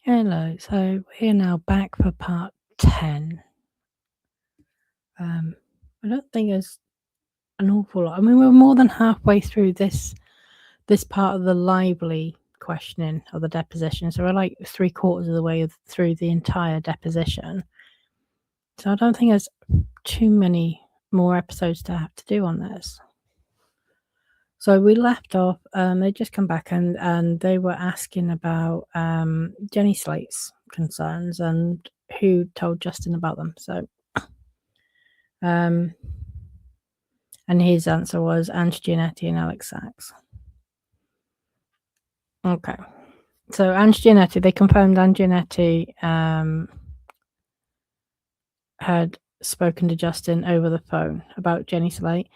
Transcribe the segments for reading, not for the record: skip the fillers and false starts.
Hello, so we're now back for part 10. I don't think there's an awful lot. I mean, we're more than halfway through this part of the lively questioning of the deposition, so we're like 3/4 of the way through the entire deposition. So I don't think there's too many more episodes to have to do on this. So we left off, they just come back and they were asking about Jenny Slate's concerns and who told Justin about them. So, and his answer was Ange Giannetti and Alex Sachs. Okay. So Ange Giannetti, they confirmed Ange Giannetti had spoken to Justin over the phone about Jenny Slate.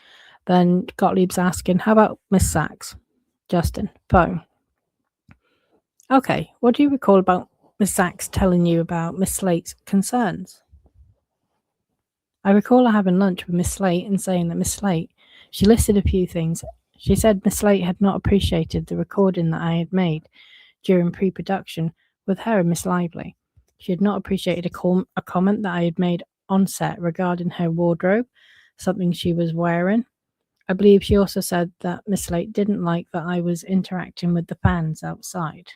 Then Gottlieb's asking, how about Miss Sachs? Justin, phone. Okay, what do you recall about Miss Sachs telling you about Miss Slate's concerns? I recall her having lunch with Miss Slate and saying that Miss Slate, she listed a few things. She said Miss Slate had not appreciated the recording that I had made during pre-production with her and Miss Lively. She had not appreciated a comment that I had made on set regarding her wardrobe, something she was wearing. I believe she also said that Miss Slate didn't like that I was interacting with the fans outside.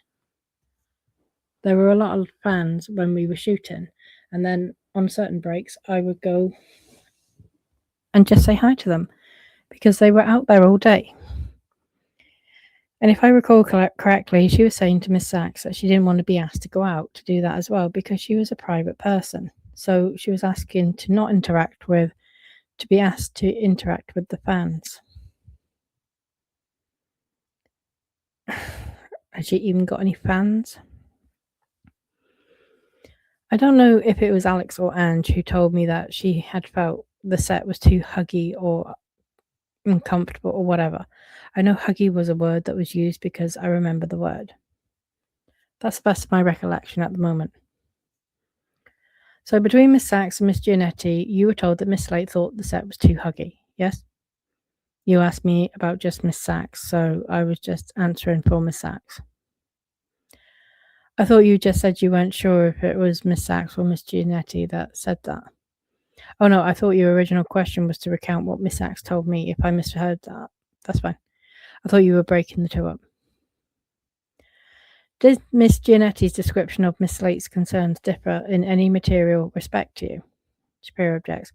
There were a lot of fans when we were shooting, and then on certain breaks, I would go and just say hi to them because they were out there all day. And if I recall correctly, she was saying to Miss Sachs that she didn't want to be asked to go out to do that as well because she was a private person. So she was asking to not interact with, to be asked to interact with the fans. Has she even got any fans? I don't know if it was Alex or Ange who told me that she had felt the set was too huggy or uncomfortable or whatever. I know huggy was a word that was used because I remember the word. That's the best of my recollection at the moment. So between Miss Sachs and Miss Giannetti, you were told that Miss Slate thought the set was too huggy, yes? You asked me about just Miss Sachs, so I was just answering for Miss Sachs. I thought you just said you weren't sure if it was Miss Sachs or Miss Giannetti that said that. Oh no, I thought your original question was to recount what Miss Sachs told me. If I misheard that, that's fine. I thought you were breaking the two up. Did Miss Giannetti's description of Miss Slate's concerns differ in any material respect to you? Superior objects.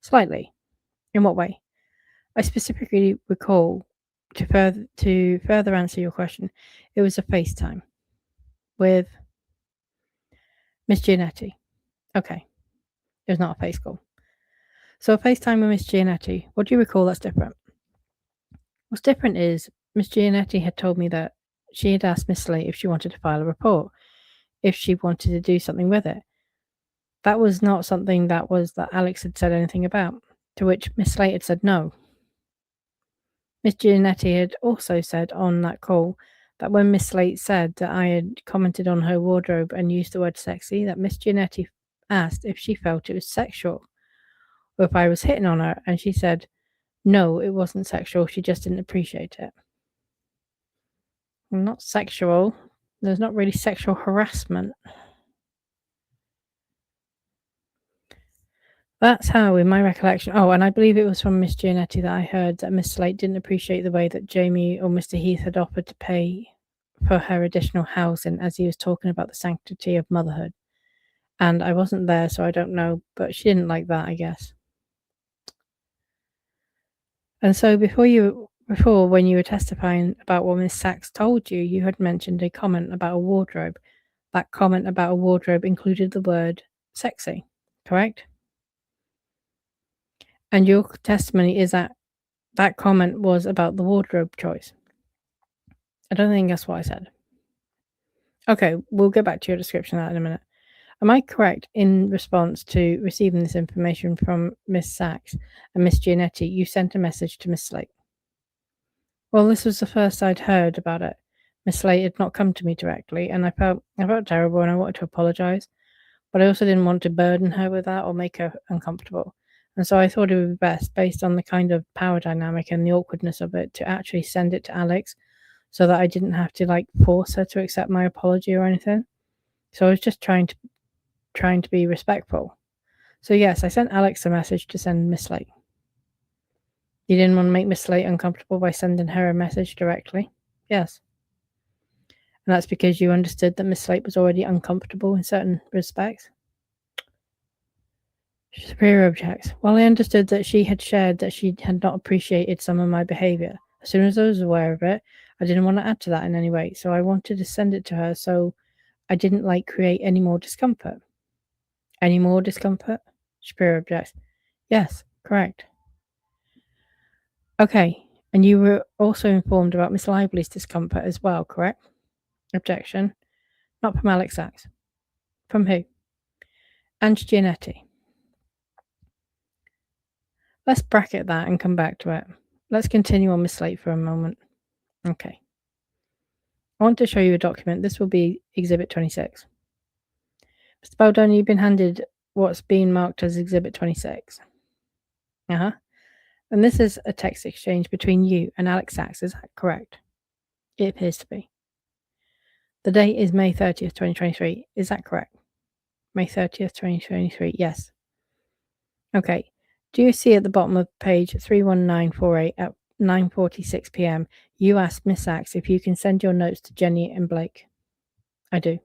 Slightly. In what way? I specifically recall, to further answer your question, it was a FaceTime with Miss Giannetti. Okay. It was not a face call. So a FaceTime with Miss Giannetti, what do you recall that's different? What's different is Miss Giannetti had told me that she had asked Miss Slate if she wanted to file a report, if she wanted to do something with it. That was not something that Alex had said anything about, to which Miss Slate had said no. Miss Giannetti had also said on that call that when Miss Slate said that I had commented on her wardrobe and used the word sexy, that Miss Giannetti asked if she felt it was sexual or if I was hitting on her, and she said no, it wasn't sexual, she just didn't appreciate it. Not sexual. There's not really sexual harassment. That's how, in my recollection. Oh, and I believe it was from Miss Giannetti that I heard that Miss Slate didn't appreciate the way that Jamie or Mr. Heath had offered to pay for her additional housing as he was talking about the sanctity of motherhood. And I wasn't there, so I don't know, but she didn't like that, I guess. And so before, when you were testifying about what Miss Sachs told you, you had mentioned a comment about a wardrobe. That comment about a wardrobe included the word sexy, correct? And your testimony is that that comment was about the wardrobe choice. I don't think that's what I said. Okay, we'll get back to your description of that in a minute. Am I correct in response to receiving this information from Miss Sachs and Miss Giannetti, you sent a message to Miss Slate? Well, this was the first I'd heard about it. Miss Slate had not come to me directly, and I felt terrible and I wanted to apologize, but I also didn't want to burden her with that or make her uncomfortable. And so I thought it would be best, based on the kind of power dynamic and the awkwardness of it, to actually send it to Alex so that I didn't have to force her to accept my apology or anything. So I was just trying to be respectful. So yes, I sent Alex a message to send Miss Slate. You didn't want to make Miss Slate uncomfortable by sending her a message directly? Yes. And that's because you understood that Miss Slate was already uncomfortable in certain respects? Superior objects. Well, I understood that she had shared that she had not appreciated some of my behaviour. As soon as I was aware of it, I didn't want to add to that in any way, so I wanted to send it to her so I didn't create any more discomfort. Any more discomfort? Superior objects. Yes, correct. Okay, and you were also informed about Miss Lively's discomfort as well, correct? Objection. Not from Alex Sachs. From who? Ange Giannetti. Let's bracket that and come back to it. Let's continue on Miss Slate for a moment. Okay. I want to show you a document. This will be Exhibit 26. Mr. Baldoni, you've been handed what's been marked as Exhibit 26. And this is a text exchange between you and Alex Sachs. Is that correct? It appears to be. The date is May 30th, 2023. Is that correct? May 30th, 2023. Yes. Okay. Do you see at the bottom of page 31948 at 9:46 p.m. you asked Miss Sachs if you can send your notes to Jenny and Blake? I do.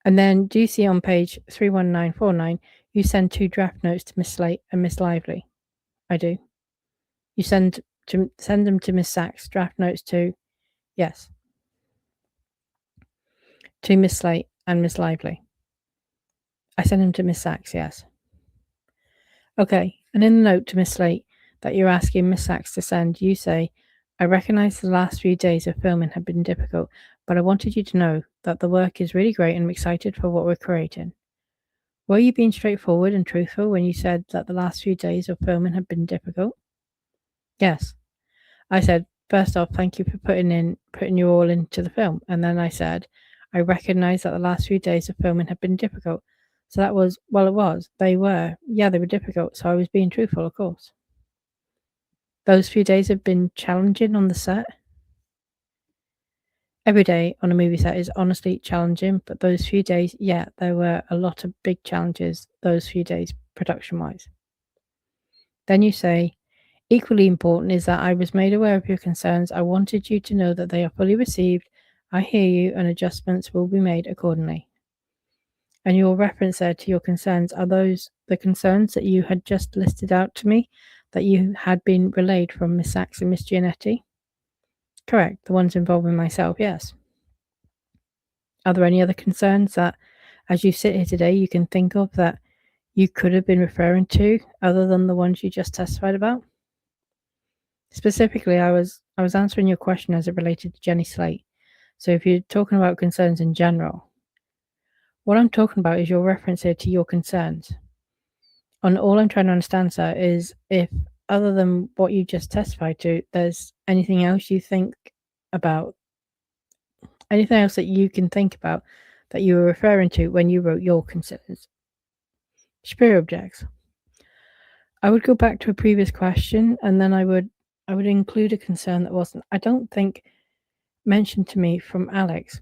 And then do you see on page 31949 you send 2 draft notes to Miss Slate and Miss Lively? I do. You send them to Miss Sachs, draft notes to? Yes. To Miss Slate and Miss Lively? I send them to Miss Sachs, yes. Okay, and in the note to Miss Slate that you're asking Miss Sachs to send, you say, I recognise the last few days of filming have been difficult, but I wanted you to know that the work is really great and I'm excited for what we're creating. Were you being straightforward and truthful when you said that the last few days of filming had been difficult? Yes. I said, first off, thank you for putting you all into the film. And then I said, I recognise that the last few days of filming have been difficult. So that was, well, it was. They were. Yeah, they were difficult. So I was being truthful, of course. Those few days have been challenging on the set. Every day on a movie set is honestly challenging, but those few days, yeah, there were a lot of big challenges those few days, production-wise. Then you say, equally important is that I was made aware of your concerns. I wanted you to know that they are fully received. I hear you and adjustments will be made accordingly. And your reference there to your concerns, are those the concerns that you had just listed out to me, that you had been relayed from Miss Sachs and Miss Giannetti? Correct, the ones involving myself, yes. Are there any other concerns that, as you sit here today, you can think of that you could have been referring to, other than the ones you just testified about? Specifically, I was answering your question as it related to Jenny Slate. So if you're talking about concerns in general, what I'm talking about is your reference here to your concerns. And all I'm trying to understand, sir, is if, other than what you just testified to, there's anything else you think about, anything else that you can think about that you were referring to when you wrote your concerns. Superior objects. I would go back to a previous question, and then I would include a concern that wasn't, I don't think, mentioned to me from Alex.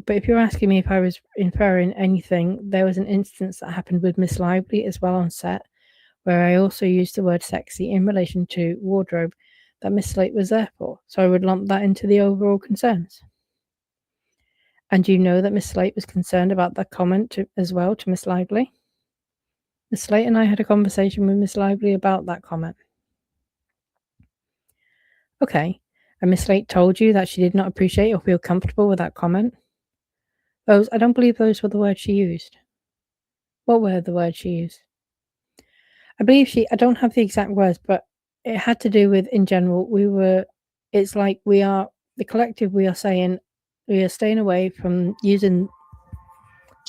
But if you're asking me if I was inferring anything, there was an instance that happened with Miss Lively as well on set, where I also used the word sexy in relation to wardrobe that Miss Slate was there for. So I would lump that into the overall concerns. And you know that Miss Slate was concerned about that comment as well to Miss Lively? Miss Slate and I had a conversation with Miss Lively about that comment. Okay, and Miss Slate told you that she did not appreciate or feel comfortable with that comment? I don't believe those were the words she used. What were the words she used? I believe I don't have the exact words, but it had to do with, in general, it's like we are, the collective, we are saying, we are staying away from using,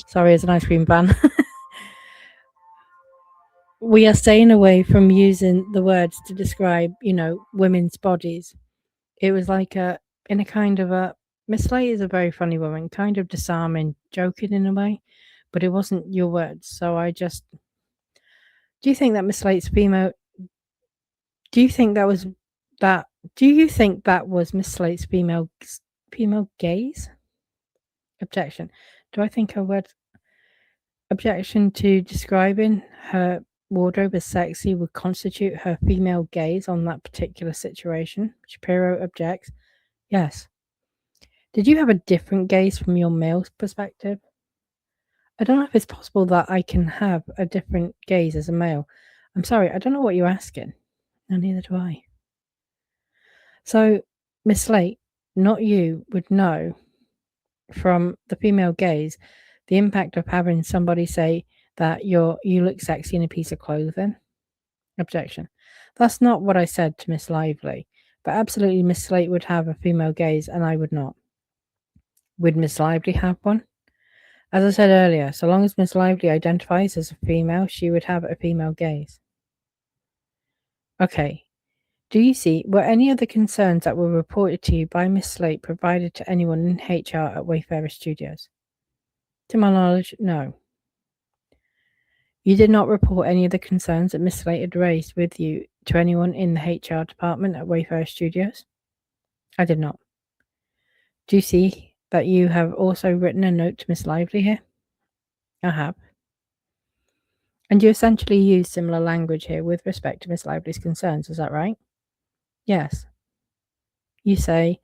sorry, it's an ice cream van. We are staying away from using the words to describe, women's bodies. It was like in a kind of a, Miss Slate is a very funny woman, kind of disarming, joking in a way, but it wasn't your words. So do you think that Miss Slate's female, do you think that was Miss Slate's female gaze? Objection. Do I think her words... Objection to describing her wardrobe as sexy would constitute her female gaze on that particular situation. Shapiro objects. Yes. Did you have a different gaze from your male perspective? I don't know if it's possible that I can have a different gaze as a male. I'm sorry, I don't know what you're asking. No, neither do I. So, Miss Slate, not you, would know from the female gaze the impact of having somebody say that you look sexy in a piece of clothing. Objection. That's not what I said to Miss Lively, but absolutely Miss Slate would have a female gaze and I would not. Would Miss Lively have one? As I said earlier, so long as Miss Lively identifies as a female, she would have a female gaze. Okay. Do you see, were any of the concerns that were reported to you by Miss Slate provided to anyone in HR at Wayfarer Studios? To my knowledge, no. You did not report any of the concerns that Miss Slate had raised with you to anyone in the HR department at Wayfarer Studios? I did not. Do you see that you have also written a note to Miss Lively here? I have. And you essentially use similar language here with respect to Miss Lively's concerns, is that right? Yes. You say,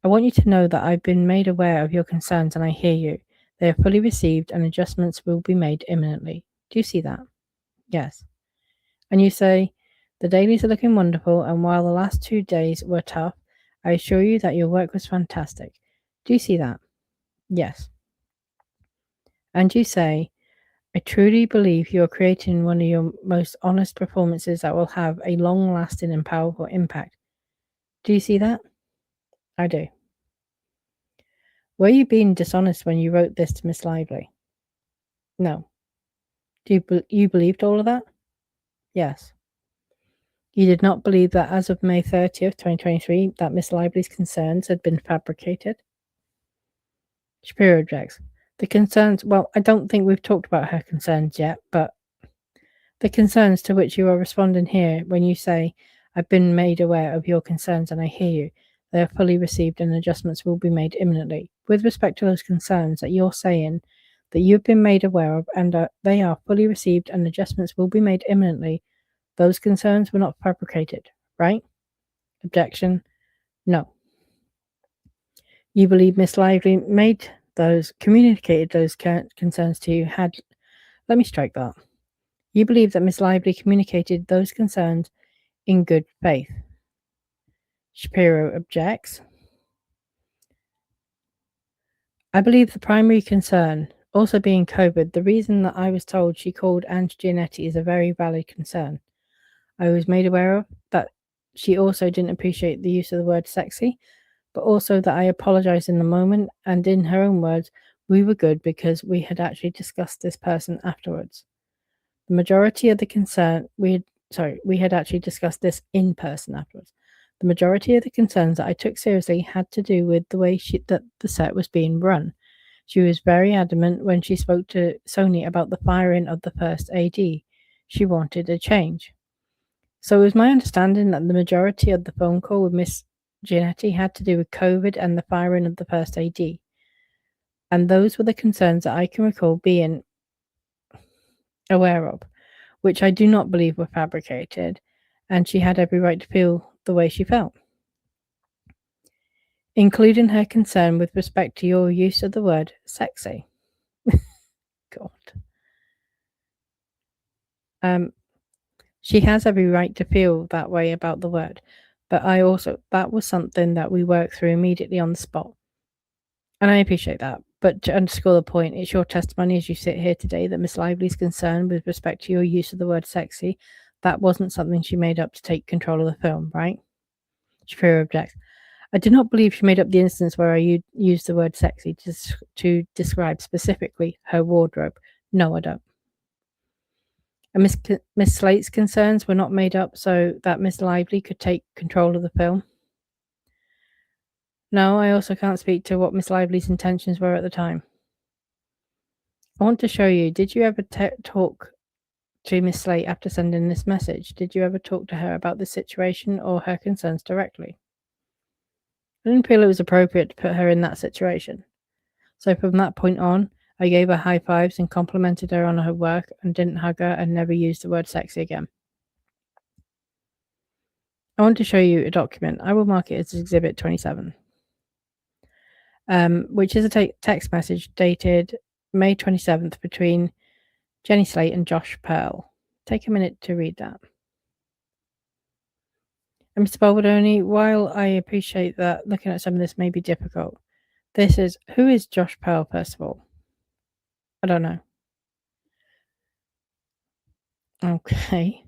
I want you to know that I've been made aware of your concerns and I hear you. They are fully received and adjustments will be made imminently. Do you see that? Yes. And you say, the dailies are looking wonderful, and while the last 2 days were tough, I assure you that your work was fantastic. Do you see that? Yes. And you say, I truly believe you are creating one of your most honest performances that will have a long-lasting and powerful impact. Do you see that? I do. Were you being dishonest when you wrote this to Miss Lively? No. Do you believed all of that? Yes. You did not believe that as of May 30th, 2023, that Miss Lively's concerns had been fabricated? Shapiro objects. The concerns, well, I don't think we've talked about her concerns yet, but the concerns to which you are responding here when you say, I've been made aware of your concerns and I hear you, they are fully received and adjustments will be made imminently. With respect to those concerns that you're saying that you've been made aware of and they are fully received and adjustments will be made imminently, those concerns were not fabricated, right? Objection. No. You believe Miss Lively communicated those concerns to you let me strike that. You believe that Miss Lively communicated those concerns in good faith. Shapiro objects. I believe the primary concern, also being COVID, the reason that I was told she called Aunt Giannetti is a very valid concern. I was made aware of that she also didn't appreciate the use of the word sexy, but also that I apologized in the moment, and in her own words, we were good because we had actually discussed this person afterwards. The majority of the concern we had actually discussed this in person afterwards. The majority of the concerns that I took seriously had to do with the way that the set was being run. She was very adamant when she spoke to Sony about the firing of the first AD. She wanted a change. So it was my understanding that the majority of the phone call with Miss Giannetti had to do with COVID and the firing of the first AD. And those were the concerns that I can recall being aware of, which I do not believe were fabricated, and she had every right to feel the way she felt, including her concern with respect to your use of the word sexy. God. She has every right to feel that way about the word, but that was something that we worked through immediately on the spot. And I appreciate that. But to underscore the point, it's your testimony as you sit here today that Miss Lively's concern with respect to your use of the word sexy, that wasn't something she made up to take control of the film, right? Shapiro objects. I do not believe she made up the instance where I used the word sexy to describe specifically her wardrobe. No, I don't. And Miss Slate's concerns were not made up so that Miss Lively could take control of the film. No, I also can't speak to what Miss Lively's intentions were at the time. I want to show you, did you ever talk to Miss Slate after sending this message? Did you ever talk to her about the situation or her concerns directly? I didn't feel it was appropriate to put her in that situation. So from that point on, I gave her high fives and complimented her on her work and didn't hug her and never used the word sexy again. I want to show you a document. I will mark it as Exhibit 27, which is a text message dated May 27th between Jenny Slate and Josh Pearl. Take a minute to read that. And Mr. Baldoni, while I appreciate that looking at some of this may be difficult, who is Josh Pearl, first of all? I don't know. Okay.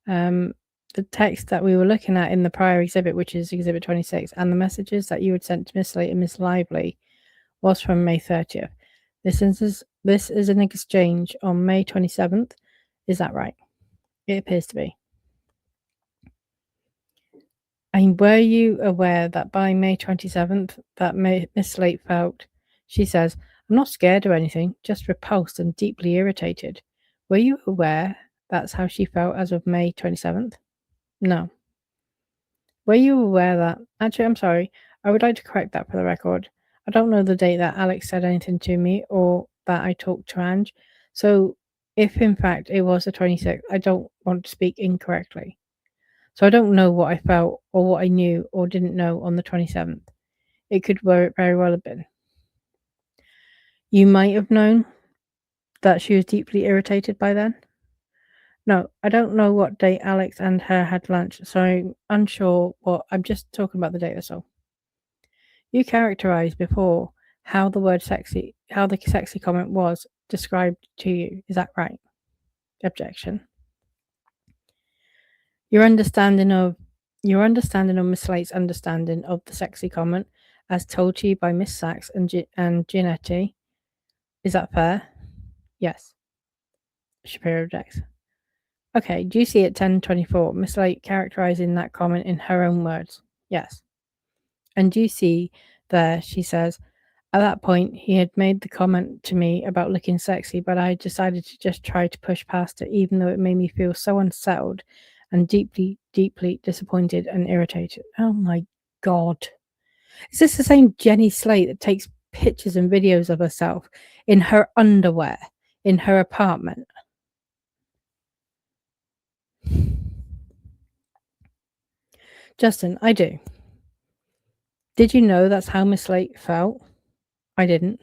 The text that we were looking at in the prior exhibit, which is Exhibit 26, and the messages that you had sent to Miss Slate and Miss Lively was from May 30th. This is an exchange on May 27th. Is that right? It appears to be. And were you aware that by May 27th, that Miss Slate felt, she says, I'm not scared or anything, just repulsed and deeply irritated. Were you aware that's how she felt as of May 27th? No. Were you aware that... Actually, I'm sorry. I would like to correct that for the record. I don't know the date that Alex said anything to me or that I talked to Ange. So if in fact it was the 26th, I don't want to speak incorrectly. So I don't know what I felt or what I knew or didn't know on the 27th. It could very well have been. You might have known that she was deeply irritated by then. No, I don't know what date Alex and her had lunch, so I'm unsure what... I'm just talking about the date, that's all. You characterized before how the sexy comment was described to you. Is that right? Objection. Your understanding of Miss Slate's understanding of the sexy comment, as told to you by Miss Sachs and Giannetti, is that fair? Yes. Shapiro objects. Okay, do you see at 10:24 Miss Slate characterizing that comment in her own words? Yes. And do you see there she says, at that point he had made the comment to me about looking sexy, but I decided to just try to push past it, even though it made me feel so unsettled and deeply, deeply disappointed and irritated. Oh my God. Is this the same Jenny Slate that takes pictures and videos of herself in her underwear in her apartment? Justin, I do. Did you know that's how Miss Slate felt? I didn't.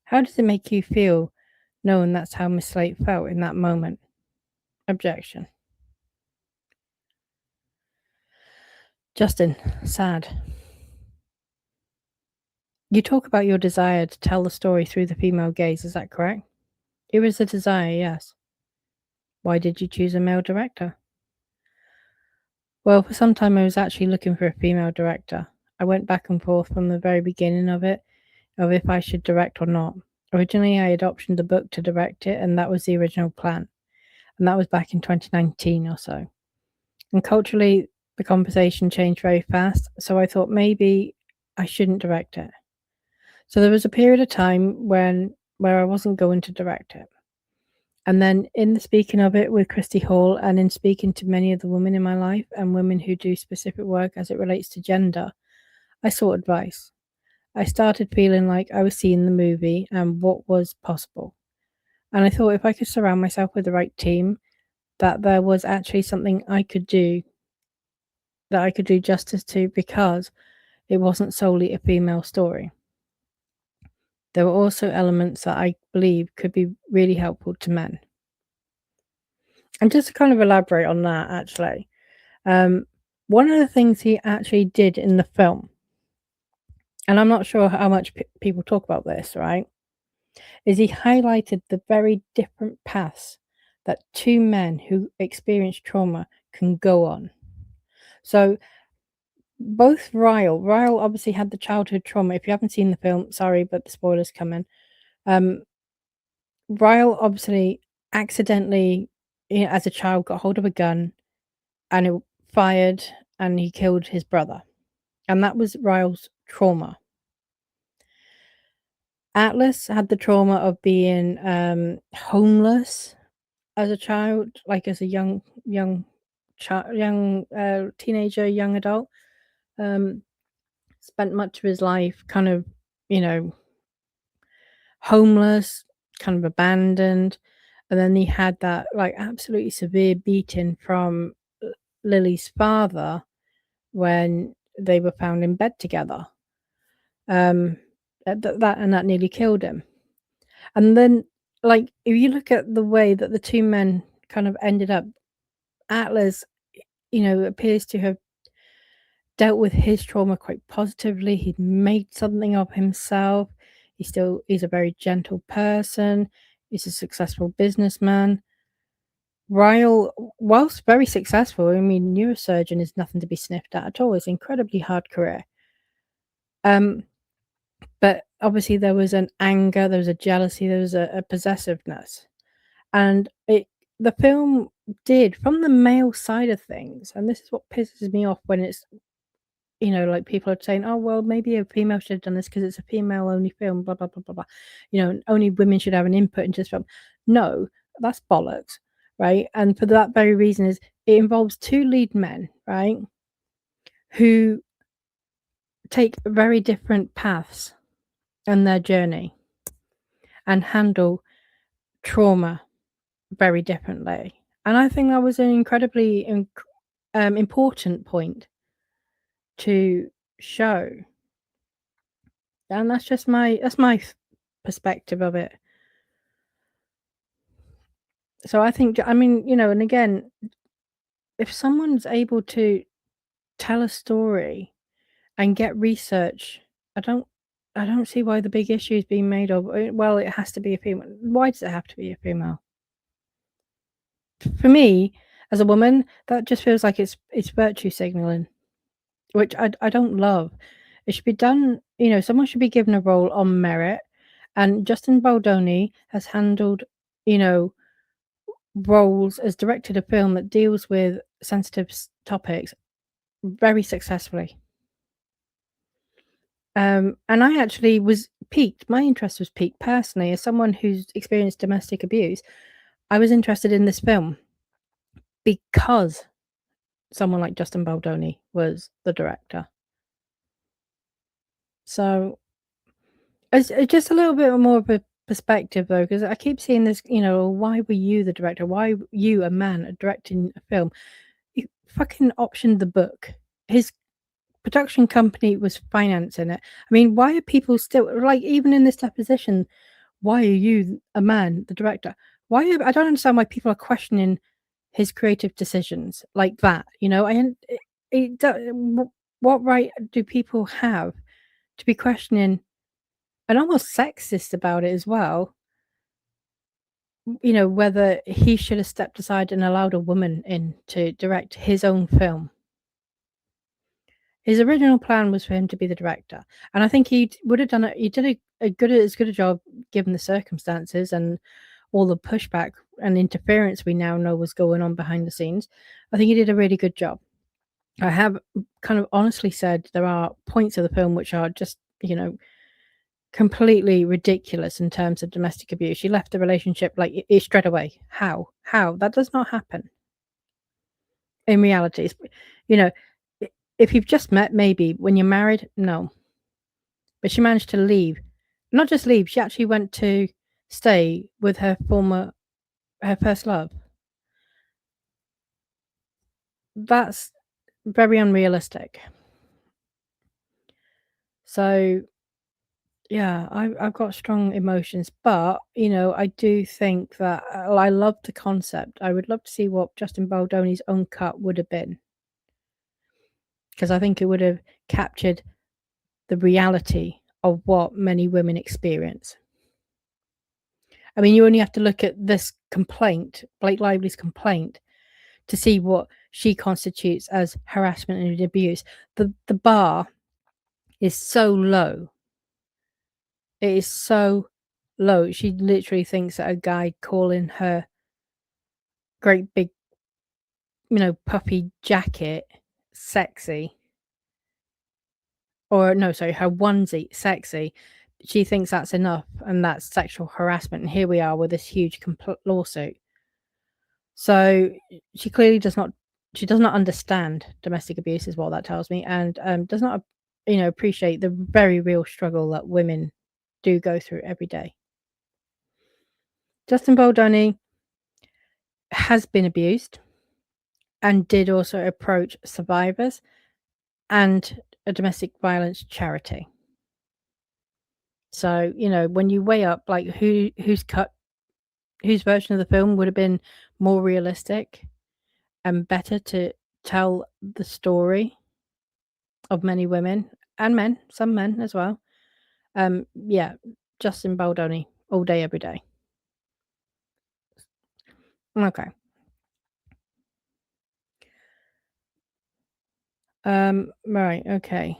How does it make you feel knowing that's how Miss Slate felt in that moment? Objection. Justin, sad. You talk about your desire to tell the story through the female gaze, is that correct? It was a desire, yes. Why did you choose a male director? Well, for some time I was actually looking for a female director. I went back and forth from the very beginning of if I should direct or not. Originally, I had optioned the book to direct it, and that was the original plan. And that was back in 2019 or so. And culturally, the conversation changed very fast, so I thought maybe I shouldn't direct it. So there was a period of time where I wasn't going to direct it. And then in the speaking of it with Christy Hall and in speaking to many of the women in my life and women who do specific work as it relates to gender, I sought advice. I started feeling like I was seeing the movie and what was possible. And I thought if I could surround myself with the right team, that there was actually something I could do justice to, because it wasn't solely a female story. There were also elements that I believe could be really helpful to men. And just to kind of elaborate on that, actually, one of the things he actually did in the film, and I'm not sure how much people talk about this, right, is he highlighted the very different paths that two men who experience trauma can go on. So both Ryle obviously had the childhood trauma. If you haven't seen the film, sorry, but the spoilers come in. Ryle obviously accidentally, as a child, got hold of a gun and it fired and he killed his brother. And that was Ryle's trauma. Atlas had the trauma of being homeless as a child, like as a young teenager, young adult. Spent much of his life kind of, homeless, kind of abandoned. And then he had that like absolutely severe beating from Lily's father when they were found in bed together. That nearly killed him. And then, like, if you look at the way that the two men kind of ended up, Atlas, appears to have dealt with his trauma quite positively. He'd made something of himself. He's a very gentle person. He's a successful businessman. Ryle, whilst very successful, I mean, neurosurgeon is nothing to be sniffed at all. It's an incredibly hard career. But obviously there was an anger, there was a jealousy, there was a possessiveness. And the film did, from the male side of things, and this is what pisses me off when it's, like people are saying, oh, well, maybe a female should have done this because it's a female only film, blah, blah, blah, blah, blah. Only women should have an input into this film. No, that's bollocks, right? And for that very reason is it involves two lead men, right, who take very different paths on their journey and handle trauma very differently. And I think that was an incredibly important point to show. And that's my perspective of it. So I think, I mean, and again, if someone's able to tell a story and get research, I don't see why the big issue is being made of, well, it has to be a female. Why does it have to be a female? For me, as a woman, that just feels like it's virtue signaling, which I don't love. It should be done, someone should be given a role on merit, and Justin Baldoni has handled, roles, as directed a film that deals with sensitive topics very successfully. And I actually was piqued. My interest was piqued personally as someone who's experienced domestic abuse. I was interested in this film because someone like Justin Baldoni was the director. So it's just a little bit more of a perspective, though, because I keep seeing this, why were you the director? Why you, a man, directing a film? You fucking optioned the book. His production company was financing it. I mean, why are people still, like, even in this deposition, why are you, a man, the director? I don't understand why people are questioning his creative decisions like that. What right do people have to be questioning and almost sexist about it as well? Whether he should have stepped aside and allowed a woman in to direct his own film. His original plan was for him to be the director, and I think he would have done it. He did as good a job given the circumstances and all the pushback and interference we now know was going on behind the scenes. I think he did a really good job. I have kind of honestly said there are points of the film which are just, completely ridiculous in terms of domestic abuse. She left the relationship like straight away. How? That does not happen in reality. If you've just met, maybe. When you're married, no. But she managed to leave. Not just leave, she actually went to stay with her first love. That's very unrealistic. So, yeah, I've got strong emotions, but, I do think that I love the concept. I would love to see what Justin Baldoni's own cut would have been. Because I think it would have captured the reality of what many women experience. I mean, you only have to look at this complaint, Blake Lively's complaint, to see what she constitutes as harassment and abuse. The bar is so low. It is so low. She literally thinks that a guy calling her great big, puffy jacket sexy, or no, sorry, her onesie sexy. She thinks that's enough, and that's sexual harassment. And here we are with this huge lawsuit. So she clearly does not understand domestic abuse, is what that tells me, and does not, appreciate the very real struggle that women do go through every day. Justin Baldoni has been abused and did also approach survivors and a domestic violence charity. So, when you weigh up like whose version of the film would have been more realistic and better to tell the story of many women and men, some men as well. Yeah, Justin Baldoni all day, every day. Okay. Right, okay.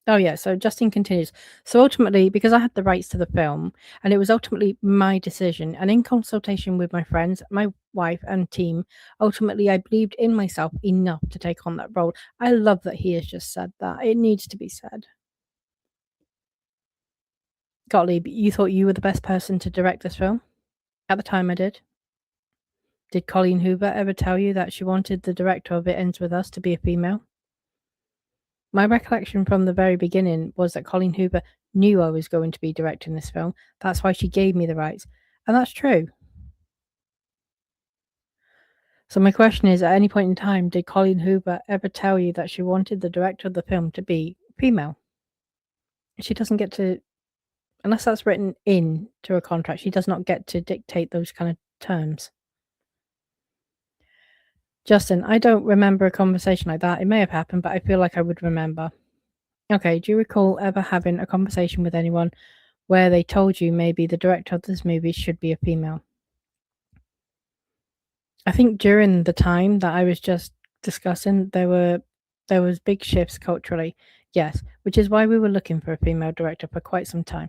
Oh yeah, so Justin continues. So ultimately, because I had the rights to the film, and it was ultimately my decision, and in consultation with my friends, my wife, and team, ultimately I believed in myself enough to take on that role. I love that he has just said that. It needs to be said. Gottlieb, you thought you were the best person to direct this film? At the time I did. Did Colleen Hoover ever tell you that she wanted the director of It Ends With Us to be a female? My recollection from the very beginning was that Colleen Hoover knew I was going to be directing this film. That's why she gave me the rights. And that's true. So my question is, at any point in time, did Colleen Hoover ever tell you that she wanted the director of the film to be female? She doesn't get to, unless that's written into a contract, she does not get to dictate those kind of terms. Justin, I don't remember a conversation like that. It may have happened, but I feel like I would remember. Okay, do you recall ever having a conversation with anyone where they told you maybe the director of this movie should be a female? I think during the time that I was just discussing, there was big shifts culturally, yes, which is why we were looking for a female director for quite some time.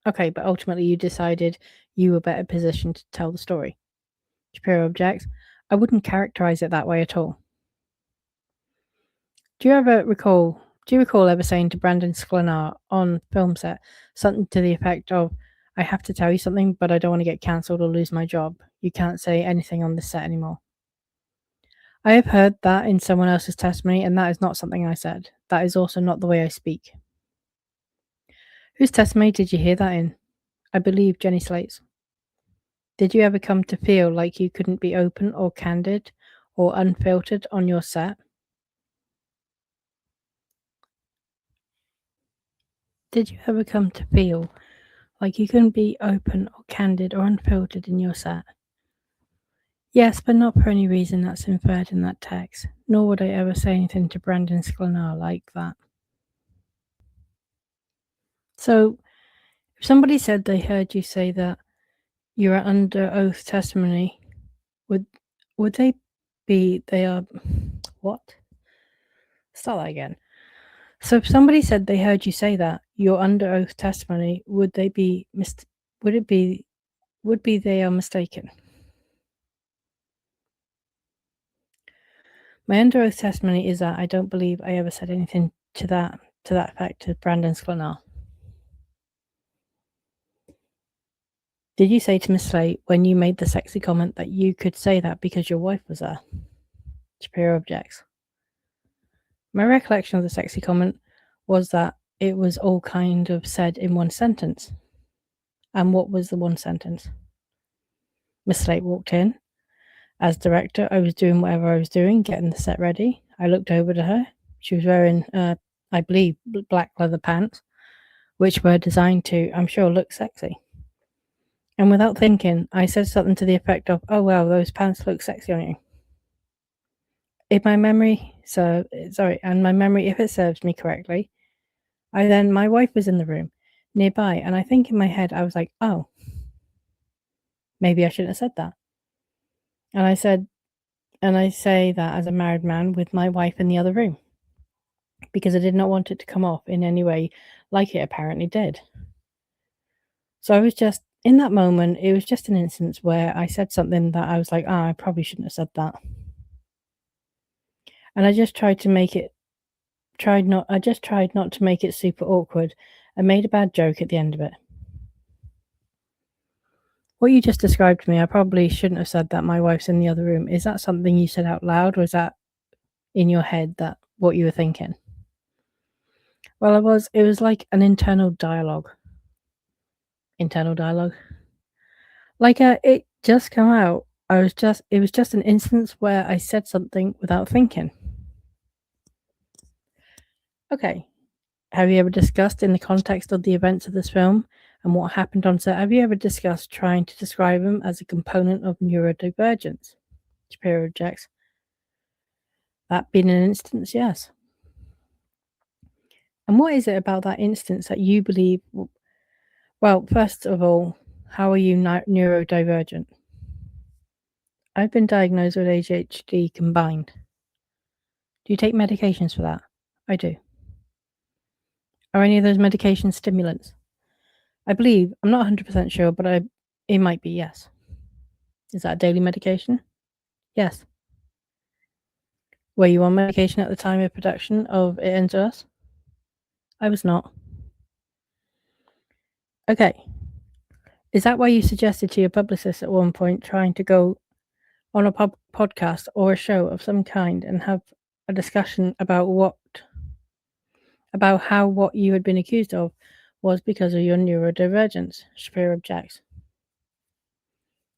Okay, but ultimately you decided you were better positioned to tell the story. Shapiro objects. I wouldn't characterize it that way at all. Do you recall ever saying to Brandon Sklenar on film set something to the effect of, I have to tell you something, but I don't want to get cancelled or lose my job. You can't say anything on this set anymore. I have heard that in someone else's testimony, and that is not something I said. That is also not the way I speak. Whose testimony did you hear that in? I believe Jenny Slate's. Did you ever come to feel like you couldn't be open or candid or unfiltered on your set? Did you ever come to feel like you couldn't be open or candid or unfiltered in your set? Yes, but not for any reason that's inferred in that text, nor would I ever say anything to Brandon Sklenar like that. So, if somebody said they heard you say that you are under oath testimony, would they are what? Start that again. So if somebody said they heard you say that you're under oath testimony, would they be would be they are mistaken? My under oath testimony is that I don't believe I ever said anything to that effect to Brandon Sklenar. Did you say to Miss Slate when you made the sexy comment that you could say that because your wife was there? Shapiro objects. My recollection of the sexy comment was that it was all kind of said in one sentence. And what was the one sentence? Miss Slate walked in. As director, I was doing whatever I was doing, getting the set ready. I looked over to her. She was wearing, I believe, black leather pants, which were designed to, I'm sure, look sexy. And without thinking, I said something to the effect of, "Oh well, those pants look sexy on you." If my memory if it serves me correctly, my wife was in the room nearby, and I think in my head I was like, "Oh, maybe I shouldn't have said that." And I say that as a married man with my wife in the other room, because I did not want it to come off in any way like it apparently did. So I was just, in that moment, it was just an instance where I said something that I was like, I probably shouldn't have said that. And I just tried not to make it super awkward and made a bad joke at the end of it. What you just described to me, I probably shouldn't have said that my wife's in the other room. Is that something you said out loud, or is that in your head that what you were thinking? Well, it was like an internal dialogue. Internal dialogue? Like, it just come out. It was just an instance where I said something without thinking. Okay. Have you ever discussed in the context of the events of this film and what happened on set? Have you ever discussed trying to describe them as a component of neurodivergence? Shapiro objects. That being an instance, yes. And what is it about that instance that you believe? Well, first of all, how are you neurodivergent? I've been diagnosed with ADHD combined. Do you take medications for that? I do. Are any of those medications stimulants? I believe, I'm not 100% sure, but it might be, yes. Is that a daily medication? Yes. Were you on medication at the time of production of It Ends With Us? I was not. Okay. Is that why you suggested to your publicist at one point trying to go on a podcast or a show of some kind and have a discussion about how what you had been accused of was because of your neurodivergence? Shapiro objects.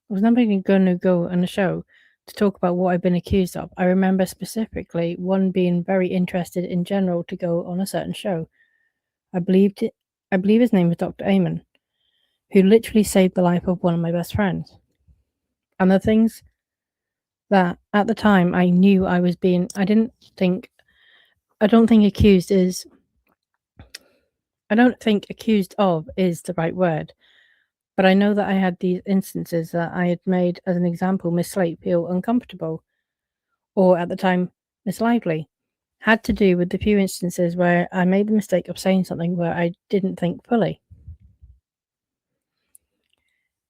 I was never going to go on a show to talk about what I've been accused of. I remember specifically one being very interested in general to go on a certain show. I believe his name was Dr. Amon, who literally saved the life of one of my best friends. And the things that at the time I knew I was being, I don't think accused of is the right word. But I know that I had these instances that I had made, as an example, Miss Slate feel uncomfortable, or at the time, Miss Lively, had to do with the few instances where I made the mistake of saying something where I didn't think fully.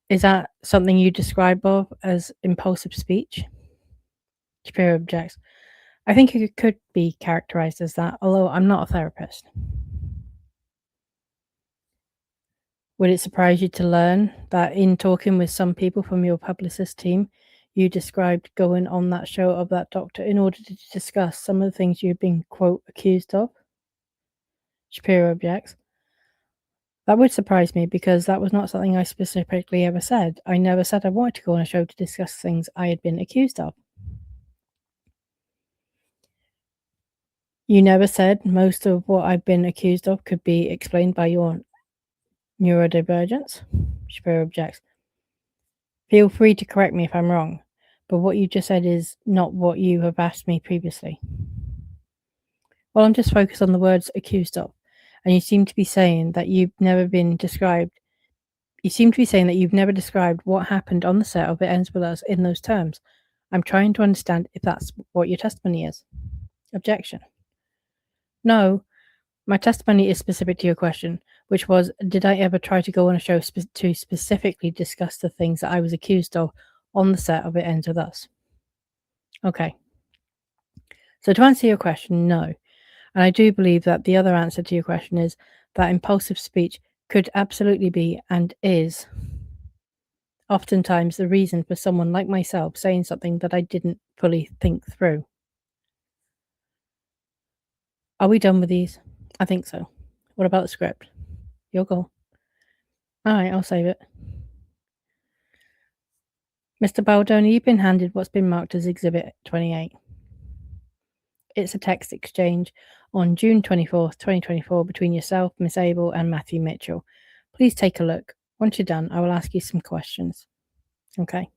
Is that something you describe of as impulsive speech? Shapiro objects. I think it could be characterized as that, although I'm not a therapist. Would it surprise you to learn that in talking with some people from your publicist team, you described going on that show of that doctor in order to discuss some of the things you've been, quote, accused of? Shapiro objects. That would surprise me because that was not something I specifically ever said. I never said I wanted to go on a show to discuss things I had been accused of. You never said most of what I've been accused of could be explained by your neurodivergence? Shapiro objects. Feel free to correct me if I'm wrong, but what you just said is not what you have asked me previously. Well, I'm just focused on the words accused of, and you seem to be saying that you've never described what happened on the set of It Ends With Us in those terms. I'm trying to understand if that's what your testimony is. Objection. No, my testimony is specific to your question, which was, did I ever try to go on a show to specifically discuss the things that I was accused of on the set of It Ends With Us? Okay. So to answer your question, no. And I do believe that the other answer to your question is that impulsive speech could absolutely be and is oftentimes the reason for someone like myself saying something that I didn't fully think through. Are we done with these? I think so. What about the script? Your call. All right, I'll save it. Mr. Baldoni, you've been handed what's been marked as Exhibit 28. It's a text exchange on June 24th, 2024 between yourself, Miss Abel, and Matthew Mitchell. Please take a look. Once you're done, I will ask you some questions. Okay.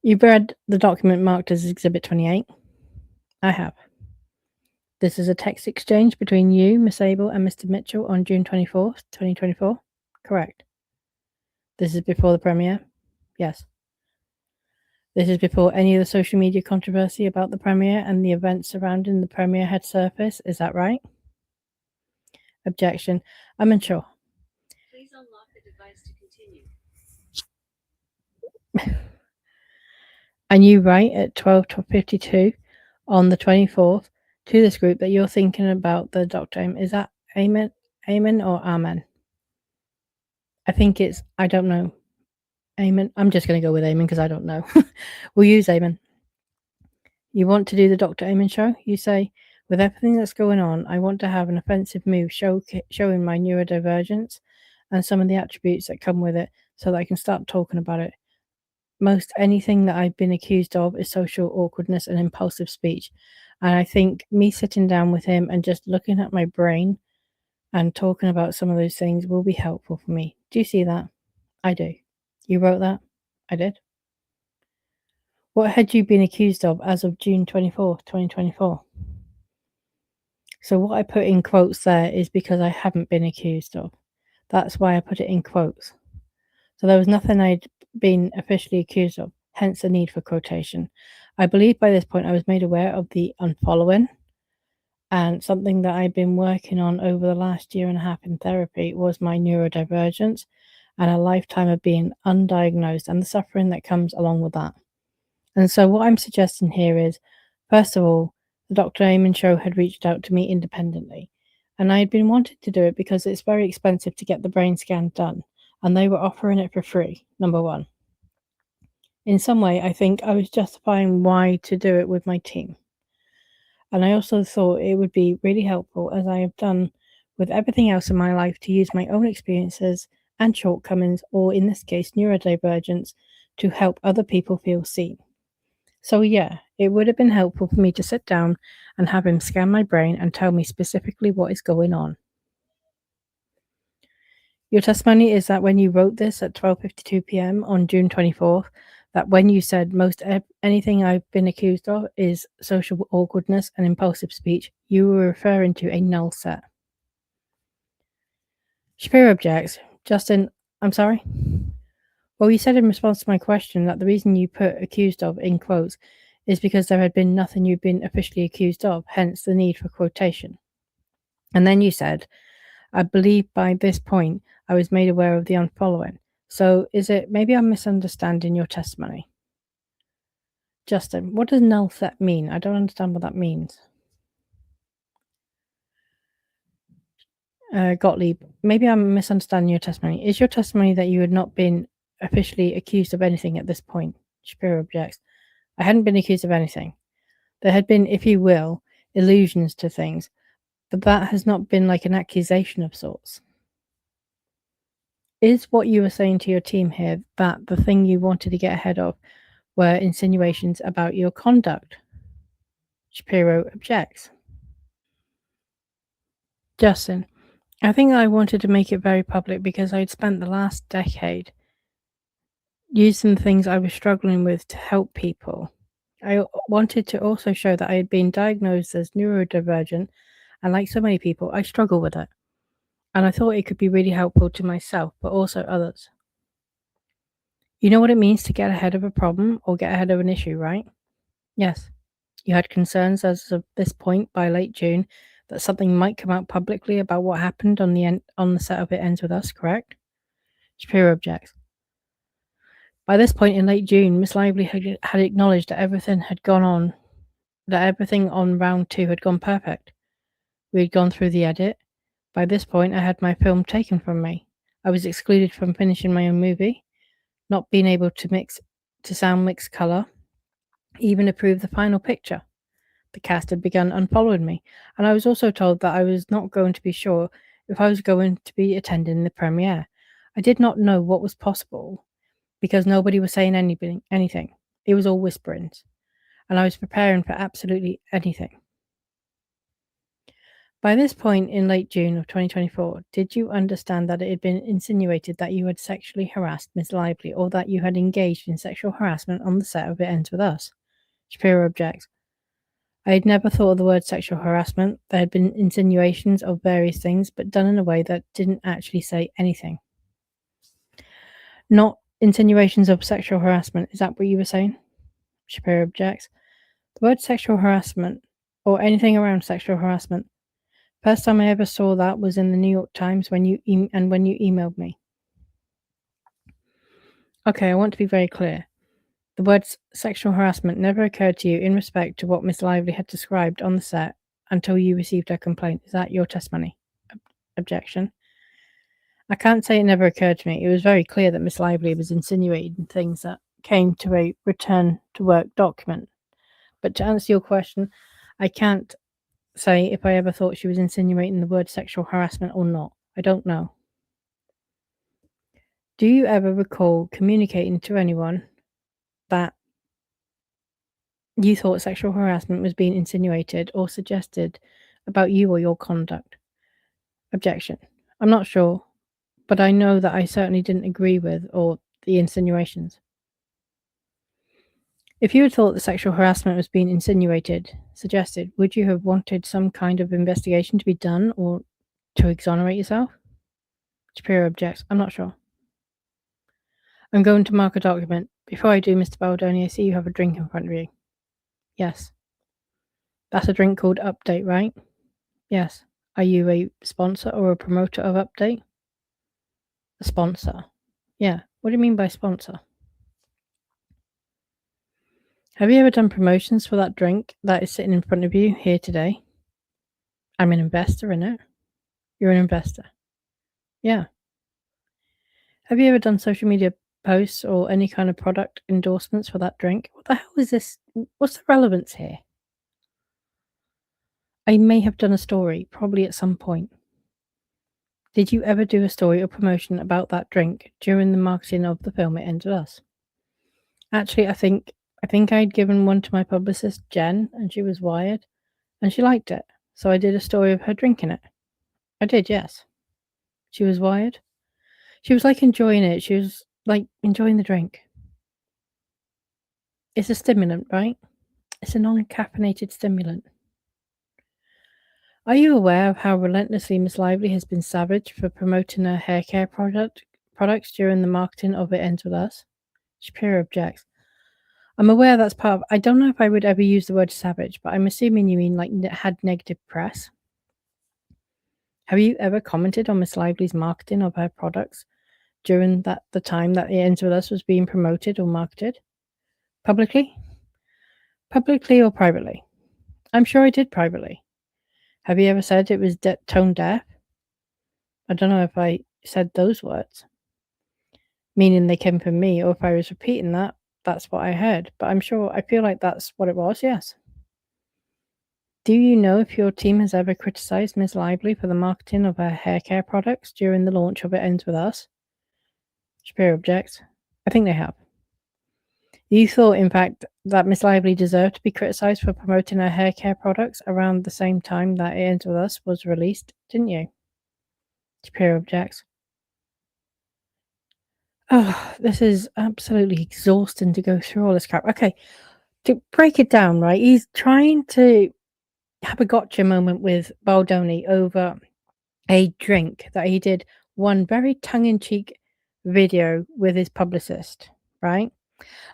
You've read the document marked as Exhibit 28? I have. This is a text exchange between you, Miss Abel, and Mr. Mitchell on June 24th, 2024? Correct. This is before the premiere? Yes. This is before any of the social media controversy about the premiere and the events surrounding the premiere had surfaced, is that right? Objection. I'm unsure. Please unlock the device to continue. And you write at 12:52 on the 24th to this group that you're thinking about the Dr. Amen. Is that Amen or Amen? I think it's, I don't know. Amen. I'm just going to go with Amen because I don't know. We'll use Amen. You want to do the Dr. Amen show? You say, with everything that's going on, I want to have an offensive move showing my neurodivergence and some of the attributes that come with it so that I can start talking about it. Most anything that I've been accused of is social awkwardness and impulsive speech. And I think me sitting down with him and just looking at my brain and talking about some of those things will be helpful for me. Do you see that? I do. You wrote that? I did. What had you been accused of as of June 24th, 2024? So what I put in quotes there is because I haven't been accused of. That's why I put it in quotes. So there was nothing I'd been officially accused of, hence the need for quotation. I believe by this point I was made aware of the unfollowing, and something that I've been working on over the last year and a half in therapy was my neurodivergence and a lifetime of being undiagnosed and the suffering that comes along with that. And so what I'm suggesting here is, first of all, the Dr. Amen show had reached out to me independently, and I had been wanting to do it because it's very expensive to get the brain scan done, and they were offering it for free, number one. In some way, I think I was justifying why to do it with my team. And I also thought it would be really helpful, as I have done with everything else in my life, to use my own experiences and shortcomings, or in this case, neurodivergence, to help other people feel seen. So, yeah, it would have been helpful for me to sit down and have him scan my brain and tell me specifically what is going on. Your testimony is that when you wrote this at 12:52 p.m. on June 24th, that when you said anything I've been accused of is social awkwardness and impulsive speech, you were referring to a null set. Shapiro objects. Justin, I'm sorry? Well, you said in response to my question that the reason you put accused of in quotes is because there had been nothing you'd been officially accused of, hence the need for quotation. And then you said, I believe by this point I was made aware of the unfollowing. So is it maybe I'm misunderstanding your testimony? Justin, what does null set mean? I don't understand what that means. Gottlieb, maybe I'm misunderstanding your testimony. Is your testimony that you had not been officially accused of anything at this point? Shapiro objects. I hadn't been accused of anything. There had been, if you will, allusions to things, but that has not been like an accusation of sorts. Is what you were saying to your team here that the thing you wanted to get ahead of were insinuations about your conduct? Shapiro objects. Justin, I think I wanted to make it very public because I'd spent the last decade using the things I was struggling with to help people. I wanted to also show that I had been diagnosed as neurodivergent, and like so many people, I struggle with it. And I thought it could be really helpful to myself, but also others. You know what it means to get ahead of a problem or get ahead of an issue, right? Yes. You had concerns as of this point by late June that something might come out publicly about what happened on the set of It Ends With Us, correct? Shapiro objects. By this point in late June, Miss Lively had acknowledged that everything on round 2 had gone perfect. We had gone through the edit. By this point, I had my film taken from me. I was excluded from finishing my own movie, not being able to sound mix color, even approve the final picture. The cast had begun unfollowing me, and I was also told that I was not going to be sure if I was going to be attending the premiere. I did not know what was possible because nobody was saying anything. It was all whisperings, and I was preparing for absolutely anything. By this point in late June of 2024, did you understand that it had been insinuated that you had sexually harassed Miss Lively or that you had engaged in sexual harassment on the set of It Ends With Us? Shapiro objects. I had never thought of the word sexual harassment. There had been insinuations of various things, but done in a way that didn't actually say anything. Not insinuations of sexual harassment. Is that what you were saying? Shapiro objects. The word sexual harassment, or anything around sexual harassment. First time I ever saw that was in the New York Times when you emailed me. Okay, I want to be very clear. The word sexual harassment never occurred to you in respect to what Miss Lively had described on the set until you received her complaint. Is that your testimony? Objection. I can't say it never occurred to me. It was very clear that Miss Lively was insinuating things that came to a return to work document. But to answer your question, I can't say if I ever thought she was insinuating the word sexual harassment or not. I don't know. Do you ever recall communicating to anyone that you thought sexual harassment was being insinuated or suggested about you or your conduct? Objection. I'm not sure, but I know that I certainly didn't agree with or the insinuations. If you had thought that sexual harassment was being insinuated, suggested, would you have wanted some kind of investigation to be done or to exonerate yourself? Superior objects. I'm not sure. I'm going to mark a document. Before I do, Mr. Baldoni, I see you have a drink in front of you. Yes. That's a drink called Update, right? Yes. Are you a sponsor or a promoter of Update? A sponsor. Yeah. What do you mean by sponsor? Have you ever done promotions for that drink that is sitting in front of you here today? I'm an investor in it. You're an investor. Yeah. Have you ever done social media posts or any kind of product endorsements for that drink? What the hell is this? What's the relevance here? I may have done a story, probably at some point. Did you ever do a story or promotion about that drink during the marketing of the film It Ends With Us? Actually, I think I'd given one to my publicist, Jen, and she was wired, and she liked it. So I did a story of her drinking it. I did, yes. She was wired. She was like enjoying it. She was like enjoying the drink. It's a stimulant, right? It's a non-caffeinated stimulant. Are you aware of how relentlessly Miss Lively has been savage for promoting her hair care products during the marketing of It Ends With Us? Shapiro objects. I'm aware that's part of. I don't know if I would ever use the word savage, but I'm assuming you mean like had negative press. Have you ever commented on Miss Lively's marketing of her products during the time that It Ends With Us was being promoted or marketed? Publicly? Publicly or privately? I'm sure I did privately. Have you ever said it was tone deaf? I don't know if I said those words, meaning they came from me, or if I was repeating that, that's what I heard. But I feel like that's what it was, yes. Do you know if your team has ever criticized Ms. Lively for the marketing of her hair care products during the launch of It Ends With Us? Shapiro objects. I think they have. You thought, in fact, that Miss Lively deserved to be criticized for promoting her hair care products around the same time that It Ends With Us was released, didn't you? Shapiro objects. Oh, this is absolutely exhausting to go through all this crap. Okay, to break it down, right? He's trying to have a gotcha moment with Baldoni over a drink that he did one very tongue-in-cheek video with his publicist, right?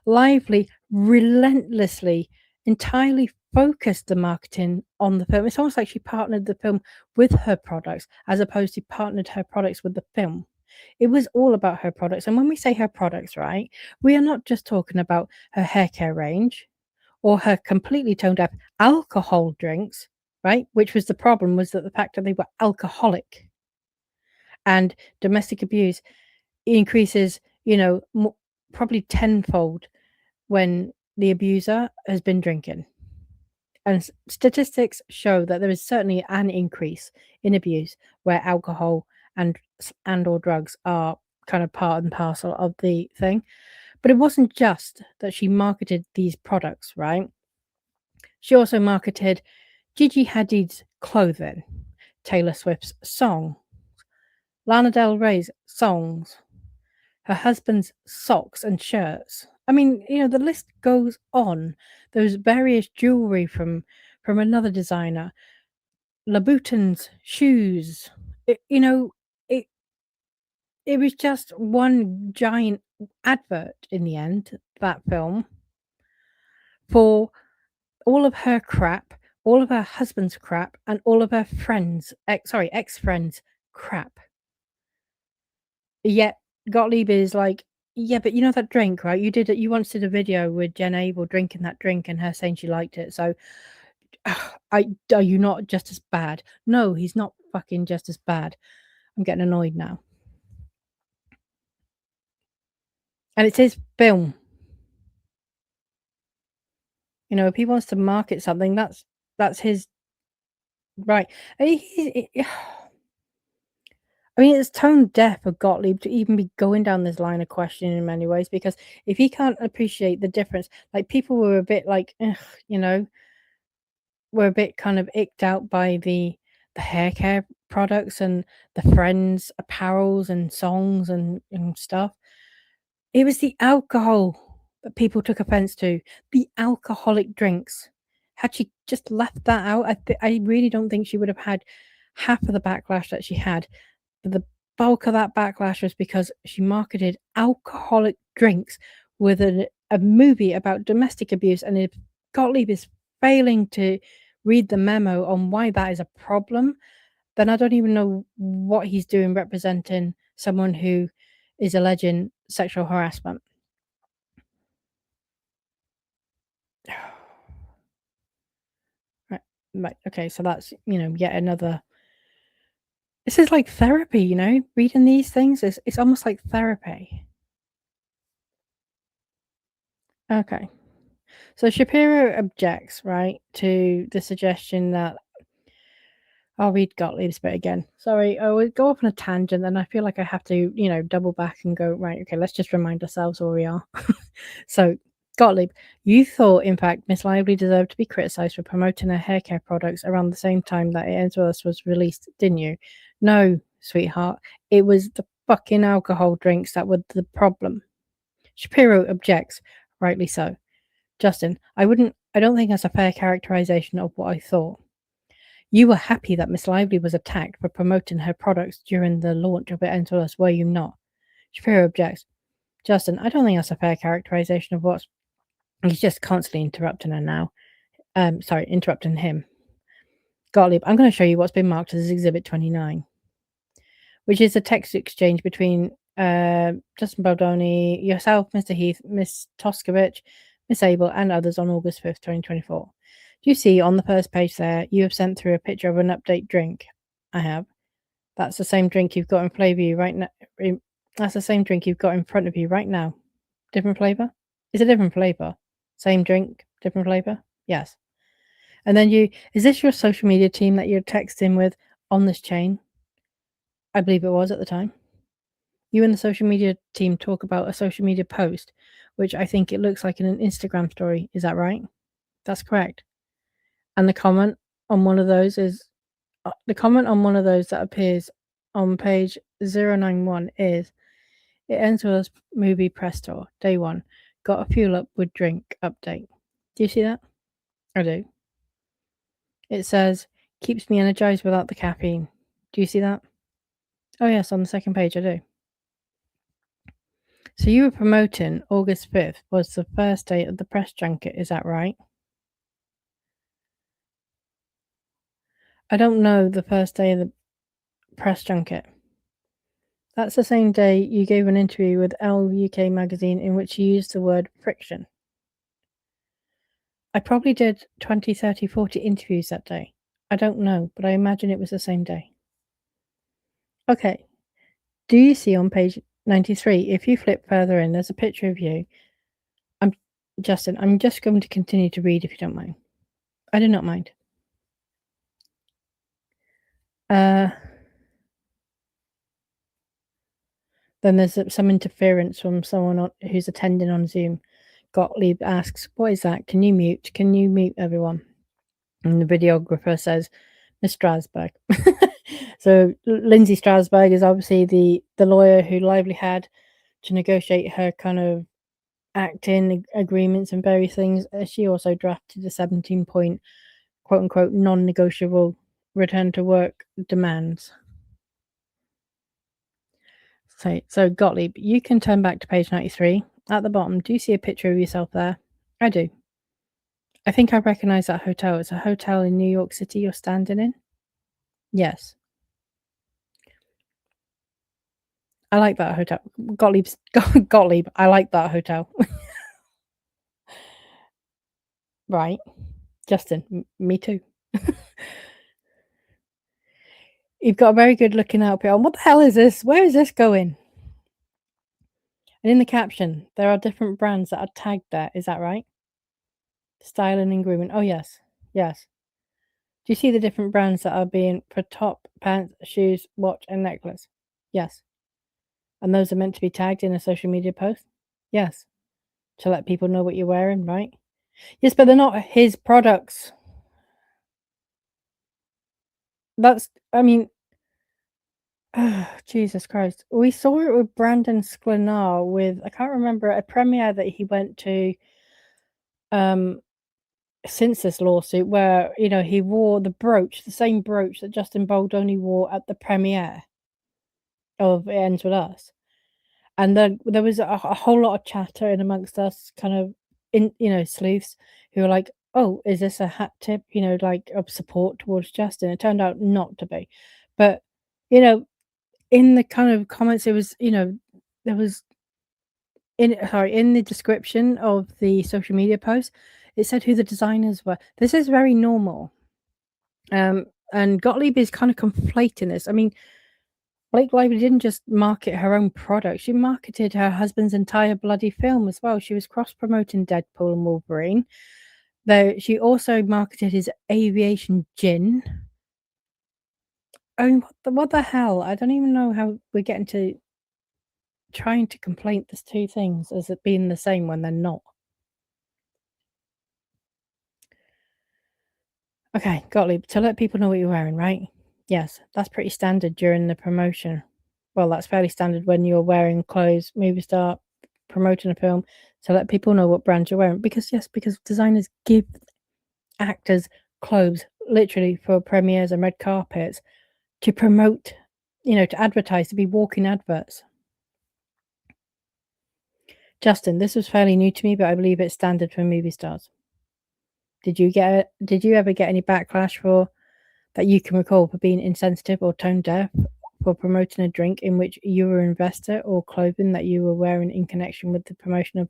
Lively relentlessly, entirely focused the marketing on the film. It's almost like she partnered the film with her products as opposed to partnered her products with the film. It was all about her products. And when we say her products, right, we are not just talking about her hair care range or her completely toned up alcohol drinks, right? Which was the problem, was that the fact that they were alcoholic, and domestic abuse increases, probably tenfold when the abuser has been drinking. And statistics show that there is certainly an increase in abuse where alcohol and or drugs are kind of part and parcel of the thing. But it wasn't just that she marketed these products, right? She also marketed Gigi Hadid's clothing, Taylor Swift's song, Lana Del Rey's songs, her husband's socks and shirts. I mean, the list goes on. There's various jewelry from another designer, Louboutin's shoes. It it was just one giant advert in the end, that film, for all of her crap, all of her husband's crap, and all of her ex-friends' crap. Yet Gottlieb is like, yeah, but you know that drink, right? You once did a video with Jen Abel drinking that drink and her saying she liked it. So, are you not just as bad? No, he's not fucking just as bad. I'm getting annoyed now. And it's his film. If he wants to market something, that's his right. I mean, it's tone deaf of Gottlieb to even be going down this line of questioning in many ways, because if he can't appreciate the difference, like, people were a bit like, "Ugh," you know, were a bit kind of icked out by the hair care products and the Friends apparels and songs and stuff. It was the alcohol that people took offense to, the alcoholic drinks. Had she just left that out, I really don't think she would have had half of the backlash that she had. But the bulk of that backlash was because she marketed alcoholic drinks with a movie about domestic abuse, and if Gottlieb is failing to read the memo on why that is a problem, then I don't even know what he's doing representing someone who is alleging sexual harassment. Right, right, okay, so that's, yet another. This is like therapy, reading these things it's almost like therapy. Okay. So Shapiro objects, right, to the suggestion that I'll read Gottlieb's bit again. Sorry, I would go off on a tangent, and I feel like I have to, double back and go, right, okay, let's just remind ourselves where we are. So, Gottlieb, you thought, in fact, Miss Lively deserved to be criticised for promoting her hair care products around the same time that It Ends With Us was released, didn't you? No, sweetheart. It was the fucking alcohol drinks that were the problem. Shapiro objects, rightly so. Justin, I don't think that's a fair characterization of what I thought. You were happy that Miss Lively was attacked for promoting her products during the launch of It Ends With Us, were you not? Shapiro objects. Justin, I don't think that's a fair characterization of what's. He's just constantly interrupting her now. Sorry, interrupting him. Gottlieb, I'm going to show you what's been marked as Exhibit 29, which is a text exchange between Justin Baldoni, yourself, Mr. Heath, Miss Toskovich, Miss Abel, and others on August 5th, 2024. Do you see on the first page there, you have sent through a picture of an update drink? I have. That's the same drink you've got in front of you right now. That's the same drink you've got in front of you right now. Different flavor? It's a different flavor. Same drink, different flavor? Yes. And then is this your social media team that you're texting with on this chain? I believe it was at the time. You and the social media team talk about a social media post, which I think it looks like in an Instagram story. Is that right? That's correct. And the comment on one of those that appears on page 091 is, It Ends With Us movie press tour, day one. Got a fuel up with drink update. Do you see that? I do. It says, keeps me energized without the caffeine. Do you see that? Oh, yes, on the second page, I do. So you were promoting August 5th was the first day of the press junket, is that right? I don't know the first day of the press junket. That's the same day you gave an interview with Elle UK magazine in which you used the word friction. I probably did 20, 30, 40 interviews that day. I don't know, but I imagine it was the same day. Okay. Do you see on page 93, if you flip further in, there's a picture of you. Justin, I'm just going to continue to read if you don't mind. I do not mind. Then there's some interference from someone who's attending on Zoom. Gottlieb asks, what is that? Can you mute? Can you mute everyone? And the videographer says, Miss Strasberg. So Lindsay Strasberg is obviously the lawyer who Lively had to negotiate her kind of acting agreements and various things. She also drafted a 17-point, quote unquote, non negotiable return to work demands. So Gottlieb, you can turn back to page 93. At the bottom, do you see a picture of yourself there? I do. I think I recognize that hotel. It's a hotel in New York City you're standing in? Yes. I like that hotel. Gottlieb, I like that hotel. Right. Justin, me too. You've got a very good looking outfit on. What the hell is this? Where is this going? And in the caption, there are different brands that are tagged there. Is that right? Styling and grooming. Oh, yes. Yes. Do you see the different brands that are being for top, pants, shoes, watch, and necklace? Yes. And those are meant to be tagged in a social media post? Yes. To let people know what you're wearing, right? Yes, but they're not his products. That's I mean, Jesus Christ. We saw it with Brandon Sklenar with I can't remember a premiere that he went to um since this lawsuit where, he wore the brooch, the same brooch that Justin Baldoni wore at the premiere of It Ends With Us. And then there was a whole lot of chatter in amongst us kind of sleuths who were like, "Oh, is this a hat tip, like, of support towards Justin?" It turned out not to be. But, you know, in the kind of comments, it was, there was in the description of the social media post, it said who the designers were. This is very normal. And Gottlieb is kind of conflating this. I mean, Blake Lively didn't just market her own product, she marketed her husband's entire bloody film as well. She was cross-promoting Deadpool and Wolverine, though she also marketed his aviation gin. I mean, what the hell? I don't even know how we're getting to trying to conflate these two things as it being the same when they're not. Okay, Gottlieb, to let people know what you're wearing, right? Yes, that's pretty standard during the promotion. Well, that's fairly standard when you're wearing clothes, movie star, promoting a film, to let people know what brand you're wearing. Because designers give actors clothes literally for premieres and red carpets to promote, to advertise, to be walking adverts. Justin, this was fairly new to me, but I believe it's standard for movie stars. Did you ever get any backlash for that you can recall for being insensitive or tone deaf for promoting a drink in which you were an investor or clothing that you were wearing in connection with the promotion of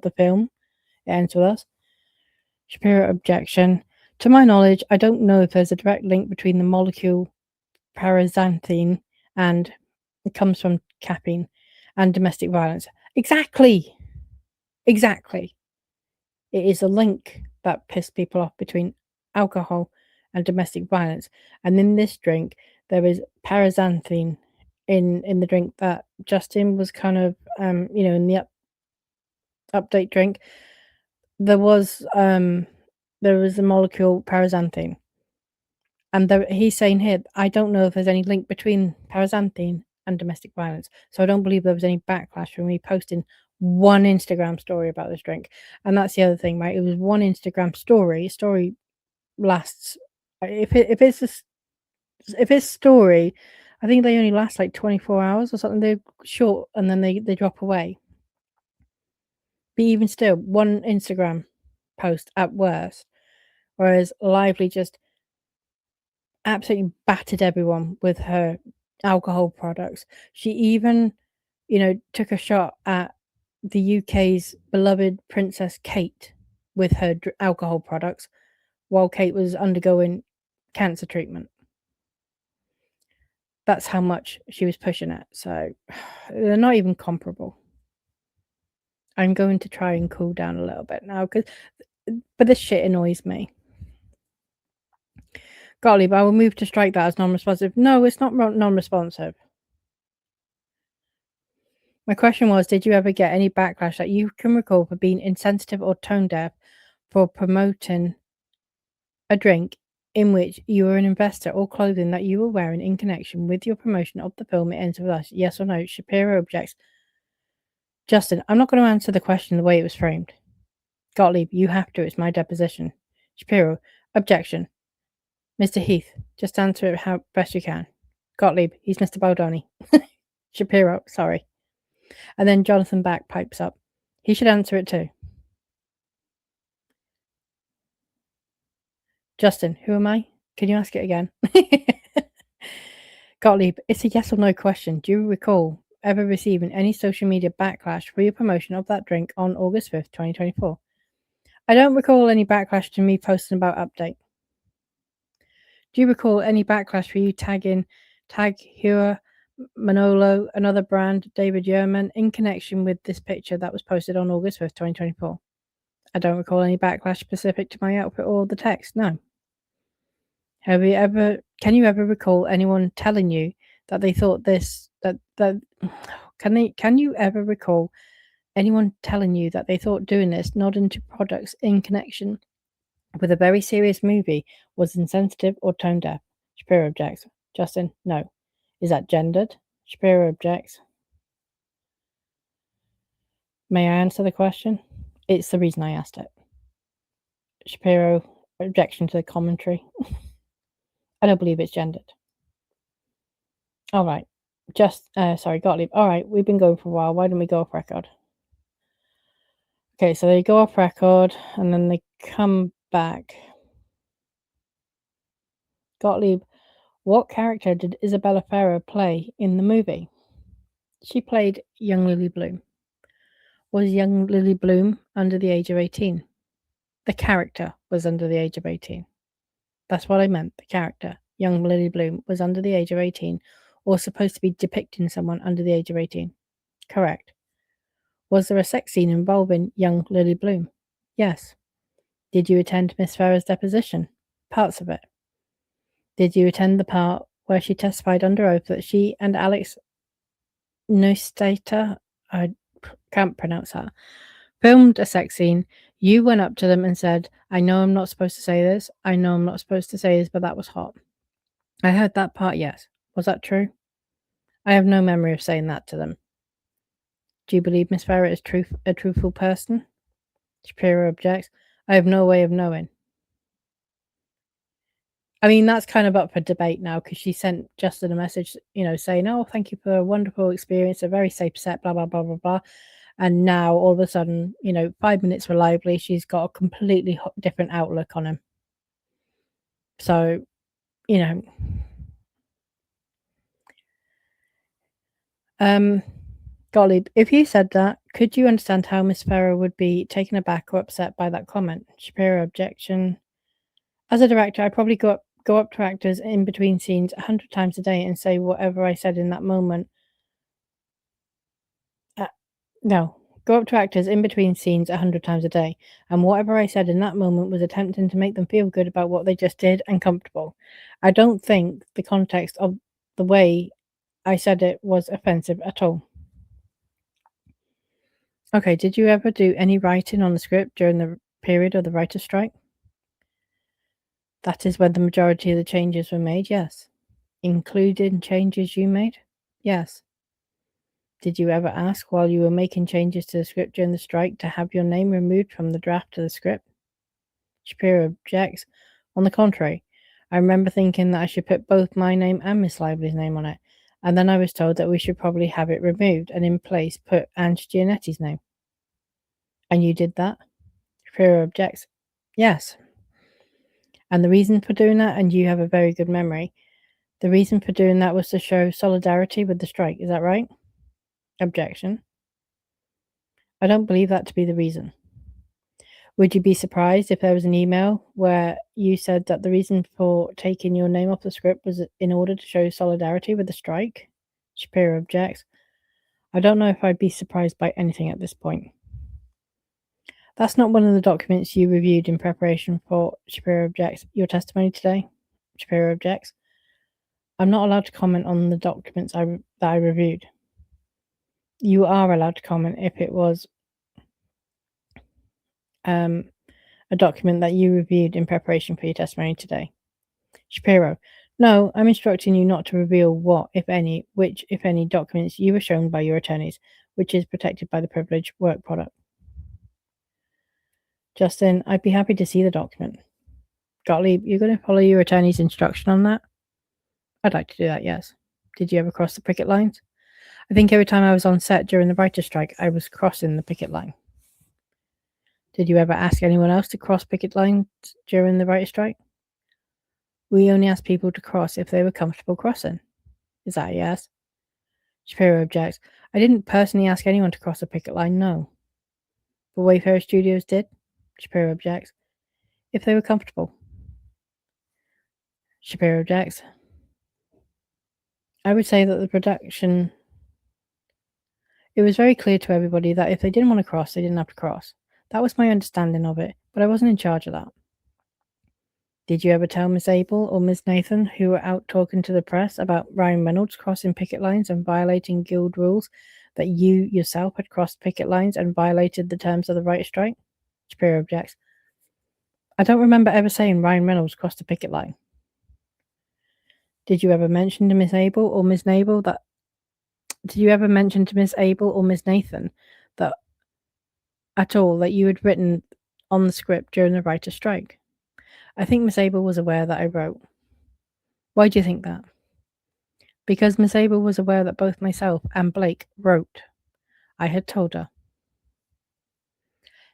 the film? It Ends With Us. Shapiro objection. To my knowledge, I don't know if there's a direct link between the molecule paraxanthine and it comes from caffeine and domestic violence. Exactly. Exactly. It is a link that pissed people off between alcohol and domestic violence. And in this drink, there is paraxanthine in the drink that Justin was kind of in the update drink. There was a molecule paraxanthine, and he's saying here, I don't know if there's any link between paraxanthine and domestic violence, so I don't believe there was any backlash from me posting one Instagram story about this drink. And that's the other thing, right? It was one Instagram story. Story lasts if it's story, I think they only last like 24 hours or something. They're short and then they drop away. But even still, one Instagram post at worst. Whereas Lively just absolutely battered everyone with her alcohol products. She even, took a shot at the UK's beloved Princess Kate with her alcohol products while Kate was undergoing cancer treatment. That's how much she was pushing it. So they're not even comparable. I'm going to try and cool down a little bit now but this shit annoys me. Gottlieb, I will move to strike that as non-responsive. No, it's not non-responsive. My question was, did you ever get any backlash that you can recall for being insensitive or tone deaf for promoting a drink in which you were an investor or clothing that you were wearing in connection with your promotion of the film It Ends With Us? Yes or no? Shapiro objects. Justin, I'm not going to answer the question the way it was framed. Gottlieb, you have to. It's my deposition. Shapiro, objection. Mr. Heath, just answer it how best you can. Gottlieb, he's Mr. Baldoni. Shapiro, sorry. And then Jonathan Back pipes up. He should answer it too. Justin, who am I? Can you ask it again? Gottlieb, it's a yes or no question. Do you recall ever receiving any social media backlash for your promotion of that drink on August 5th, 2024? I don't recall any backlash to me posting about update. Do you recall any backlash for you tag Hua, Manolo, another brand, David Yerman, in connection with this picture that was posted on August 5th, 2024? I don't recall any backlash specific to my outfit or the text, no. Can you ever recall anyone telling you that they thought this that can you ever recall anyone telling you that they thought doing this, nodding to products in connection with a very serious movie, was insensitive or tone deaf? Shapiro objects. Justin, no. Is that gendered? Shapiro objects. May I answer the question? It's the reason I asked it. Shapiro, objection to the commentary. I don't believe it's gendered. All right. Gottlieb. All right, we've been going for a while. Why don't we go off record? Okay, so they go off record and then they come back. Gottlieb, what character did Isabella Ferrer play in the movie? She played young Lily Bloom. Was young Lily Bloom under the age of 18? The character was under the age of 18. That's what I meant. The character, young Lily Bloom, was under the age of 18 or supposed to be depicting someone under the age of 18. Correct. Was there a sex scene involving young Lily Bloom? Yes. Did you attend Miss Ferrer's deposition? Parts of it. Did you attend the part where she testified under oath that she and Alex Neustata, I can't pronounce that, filmed a sex scene? You went up to them and said, I know I'm not supposed to say this. I know I'm not supposed to say this, but that was hot. I heard that part, yes. Was that true? I have no memory of saying that to them. Do you believe Miss Ferrer is a truthful person? Shapiro objects. I have no way of knowing. I mean, that's kind of up for debate now because she sent Justin a message, saying, oh, thank you for a wonderful experience, a very safe set, blah, blah, blah, blah, blah. And now, all of a sudden, 5 minutes reliably, she's got a completely different outlook on him. So, Gottlieb, if you said that, could you understand how Miss Ferrer would be taken aback or upset by that comment? Shapiro objection. As a director, I probably go up to actors in between scenes 100 times a day and say whatever I said in that moment. No, go up to actors in between scenes 100 times a day, and whatever I said in that moment was attempting to make them feel good about what they just did and comfortable. I don't think the context of the way I said it was offensive at all. Okay, did you ever do any writing on the script during the period of the writer's strike? That is when the majority of the changes were made, yes. Including changes you made? Yes. Did you ever ask while you were making changes to the script during the strike to have your name removed from the draft of the script? Shapiro objects. On the contrary, I remember thinking that I should put both my name and Miss Lively's name on it, and then I was told that we should probably have it removed and in place put Ange Gianetti's name. And you did that? Shapiro objects. Yes. And the reason for doing that, and you have a very good memory, the reason for doing that was to show solidarity with the strike. Is that right? Objection. I don't believe that to be the reason. Would you be surprised if there was an email where you said that the reason for taking your name off the script was in order to show solidarity with the strike? Shapiro objects. I don't know if I'd be surprised by anything at this point. That's not one of the documents you reviewed in preparation for, Shapiro objects, your testimony today? Shapiro objects. I'm not allowed to comment on the documents that I reviewed. You are allowed to comment if it was a document that you reviewed in preparation for your testimony today. Shapiro. No, I'm instructing you not to reveal what, if any, which, if any, documents you were shown by your attorneys, which is protected by the privileged work product. Justin, I'd be happy to see the document. Gottlieb, you're going to follow your attorney's instruction on that? I'd like to do that, yes. Did you ever cross the picket lines? I think every time I was on set during the writer's strike, I was crossing the picket line. Did you ever ask anyone else to cross picket lines during the writer's strike? We only asked people to cross if they were comfortable crossing. Is that a yes? Shapiro objects. I didn't personally ask anyone to cross a picket line, no. But Wayfarer Studios did? Shapiro objects. If they were comfortable. Shapiro objects. I would say that the production... It was very clear to everybody that if they didn't want to cross, they didn't have to cross. That was my understanding of it, but I wasn't in charge of that. Did you ever tell Miss Abel or Miss Nathan, who were out talking to the press, about Ryan Reynolds crossing picket lines and violating guild rules, that you yourself had crossed picket lines and violated the terms of the right strike? Shapiro objects. I don't remember ever saying Ryan Reynolds crossed a picket line. Did you ever mention to Miss Abel or Miss Nathan that at all that you had written on the script during the writer's strike? I think Miss Abel was aware that I wrote. Why do you think that? Because Miss Abel was aware that both myself and Blake wrote. I had told her.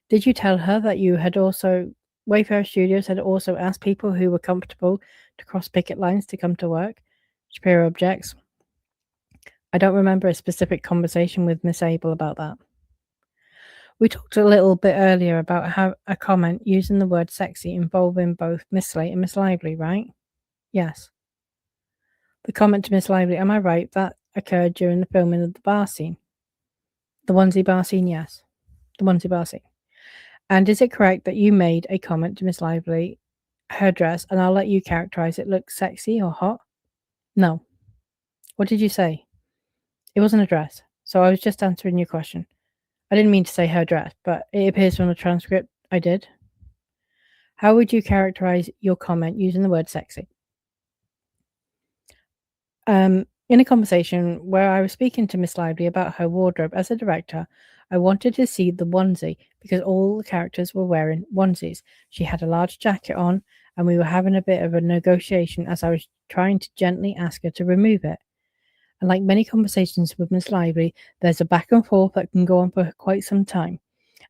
Did you tell her that you had also Wayfarer Studios had also asked people who were comfortable to cross picket lines to come to work? Shapiro objects. I don't remember a specific conversation with Miss Abel about that. We talked a little bit earlier about how a comment using the word sexy involving both Miss Slate and Miss Lively, right? Yes. The comment to Miss Lively, am I right, that occurred during the filming of the bar scene? The onesie bar scene, yes. The onesie bar scene. And is it correct that you made a comment to Miss Lively, her dress, and I'll let you characterize it, looks sexy or hot? No. What did you say? It wasn't a dress, so I was just answering your question. I didn't mean to say her dress, but it appears from the transcript I did. How would you characterize your comment using the word sexy? In a conversation where I was speaking to Miss Lively about her wardrobe as a director, I wanted to see the onesie because all the characters were wearing onesies. She had a large jacket on, and we were having a bit of a negotiation as I was trying to gently ask her to remove it. And like many conversations with Miss Lively, there's a back and forth that can go on for quite some time.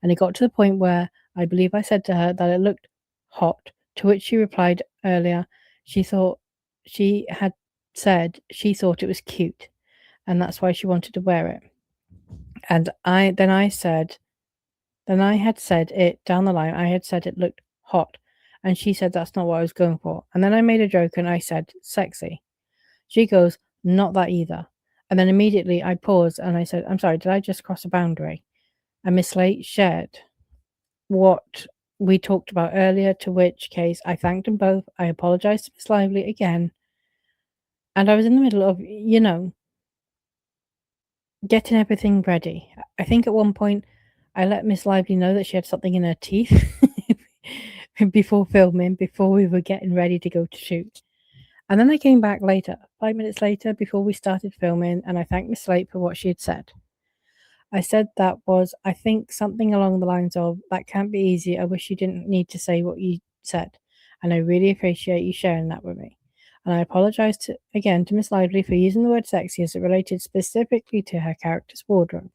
And it got to the point where I believe I said to her that it looked hot, to which she replied earlier she thought she had said she thought it was cute, and that's why she wanted to wear it. And I had said it down the line, I had said it looked hot, and she said that's not what I was going for. And then I made a joke and I said sexy. She goes, not that either. And then immediately I paused and I said, I'm sorry, did I just cross a boundary? And Miss Slate shared what we talked about earlier, to which case I thanked them both. I apologized to Miss Lively again. And I was in the middle of, getting everything ready. I think at one point I let Miss Lively know that she had something in her teeth before filming, before we were getting ready to go to shoot. And then I came back later, 5 minutes later, before we started filming, and I thanked Miss Slate for what she had said. I said that was, I think, something along the lines of, that can't be easy. I wish you didn't need to say what you said. And I really appreciate you sharing that with me. And I apologized again to Miss Lively for using the word sexy as it related specifically to her character's wardrobe.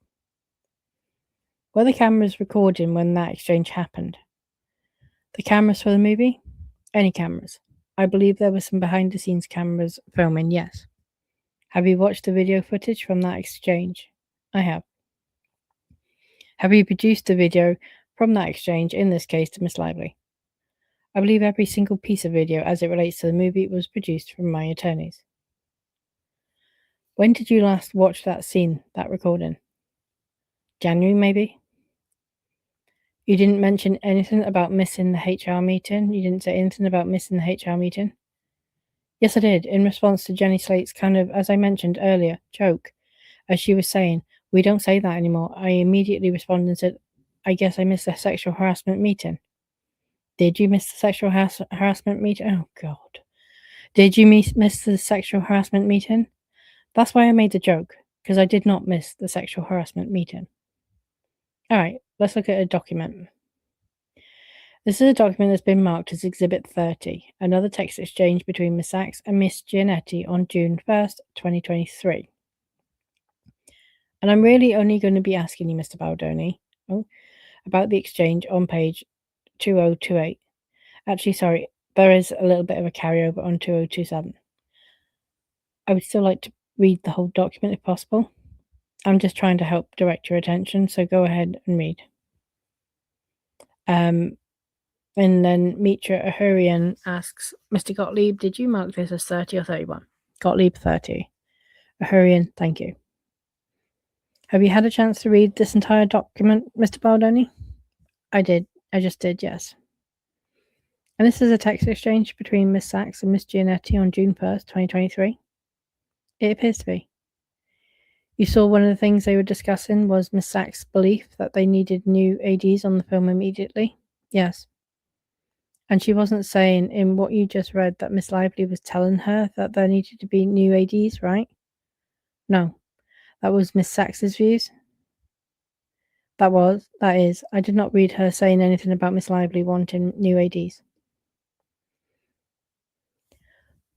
Were the cameras recording when that exchange happened? The cameras for the movie? Any cameras. I believe there were some behind-the-scenes cameras filming, yes. Have you watched the video footage from that exchange? I have. Have you produced the video from that exchange, in this case to Miss Lively? I believe every single piece of video as it relates to the movie was produced from my attorneys. When did you last watch that scene, that recording? January, maybe? You didn't mention anything about missing the HR meeting? You didn't say anything about missing the HR meeting? Yes, I did, in response to Jenny Slate's kind of, as I mentioned earlier, joke. As she was saying, we don't say that anymore. I immediately responded and said, I guess I missed the sexual harassment meeting. Did you miss the sexual harassment meeting? Oh, God. Did you miss the sexual harassment meeting? That's why I made the joke, because I did not miss the sexual harassment meeting. All right, let's look at a document. This is a document that's been marked as Exhibit 30, another text exchange between Miss Sachs and Miss Giannetti on June 1st, 2023. And I'm really only going to be asking you, Mr. Baldoni, about the exchange on page 2028. Actually, sorry, there is a little bit of a carryover on 2027. I would still like to read the whole document if possible. I'm just trying to help direct your attention, so go ahead and read. And then Mitra Ahurian asks, Mr. Gottlieb, did you mark this as 30 or 31? Gottlieb, 30. Ahurian, thank you. Have you had a chance to read this entire document, Mr. Baldoni? I did. I just did, yes. And this is a text exchange between Miss Sachs and Miss Giannetti on June 1st, 2023. It appears to be. You saw one of the things they were discussing was Miss Sachs' belief that they needed new ADs on the film immediately. Yes. And she wasn't saying in what you just read that Miss Lively was telling her that there needed to be new ADs, right? No. That was Miss Sachs's views. That is. I did not read her saying anything about Miss Lively wanting new ADs.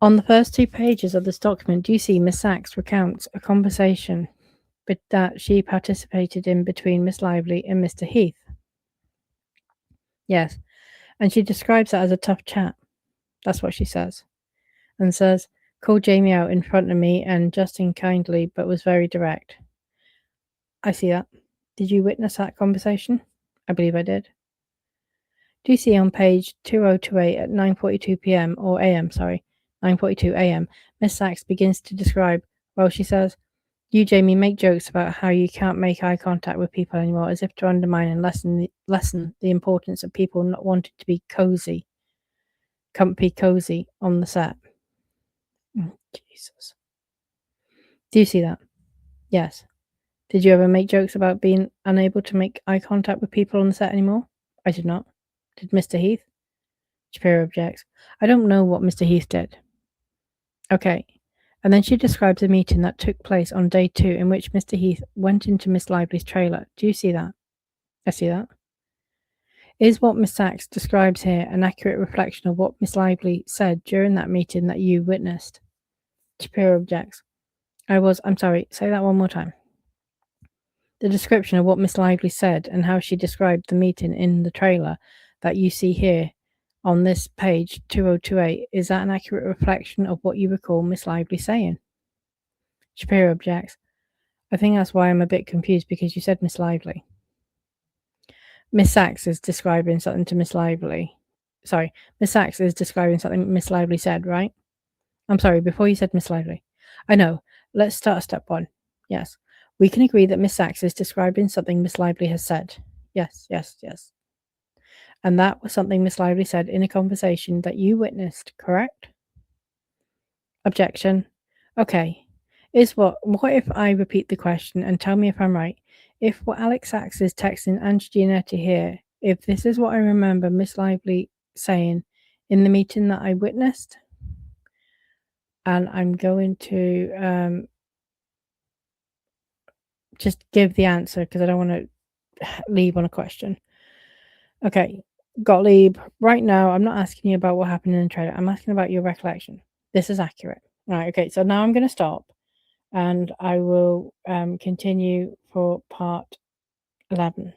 On the first 2 pages of this document, do you see Miss Sachs recounts a conversation that she participated in between Miss Lively and Mr. Heath? Yes, and she describes that as a tough chat. That's what she says. And says, called Jamie out in front of me and Justin kindly, but was very direct. I see that. Did you witness that conversation? I believe I did. Do you see on page 2028 at 9:42 p.m. or a.m., 9:42 a.m., Miss Sachs begins to describe, well, she says, you, Jamie, make jokes about how you can't make eye contact with people anymore as if to undermine and lessen the importance of people not wanting to be comfy cozy on the set. Jesus. Do you see that? Yes. Did you ever make jokes about being unable to make eye contact with people on the set anymore? I did not. Did Mr. Heath? Shapiro objects. I don't know what Mr. Heath did. Okay. And then she describes a meeting that took place on day 2 in which Mr. Heath went into Miss Lively's trailer. Do you see that? I see that. Is what Miss Sachs describes here an accurate reflection of what Miss Lively said during that meeting that you witnessed? Shapiro objects. I'm sorry, say that one more time. The description of what Miss Lively said and how she described the meeting in the trailer that you see here on this page 2028, is that an accurate reflection of what you recall Miss Lively saying? Shapiro objects. I think that's why I'm a bit confused, because you said Miss Lively. Miss Sachs is describing something to Miss Lively. Sorry, Miss Sachs is describing something Miss Lively said, right? I'm sorry, before you said Miss Lively. I know. Let's start step 1. Yes. We can agree that Miss Sachs is describing something Miss Lively has said. Yes. And that was something Miss Lively said in a conversation that you witnessed, correct? Objection. Okay. What if I repeat the question and tell me if I'm right? If what Alex Sachs is texting Ange Giannetti here, if this is what I remember Miss Lively saying in the meeting that I witnessed, and I'm going to just give the answer because I don't want to leave on a question. Okay, Gottlieb, right now I'm not asking you about what happened in the trailer. I'm asking about your recollection. This is accurate. All right, okay, so now I'm going to stop and I will continue for part 11.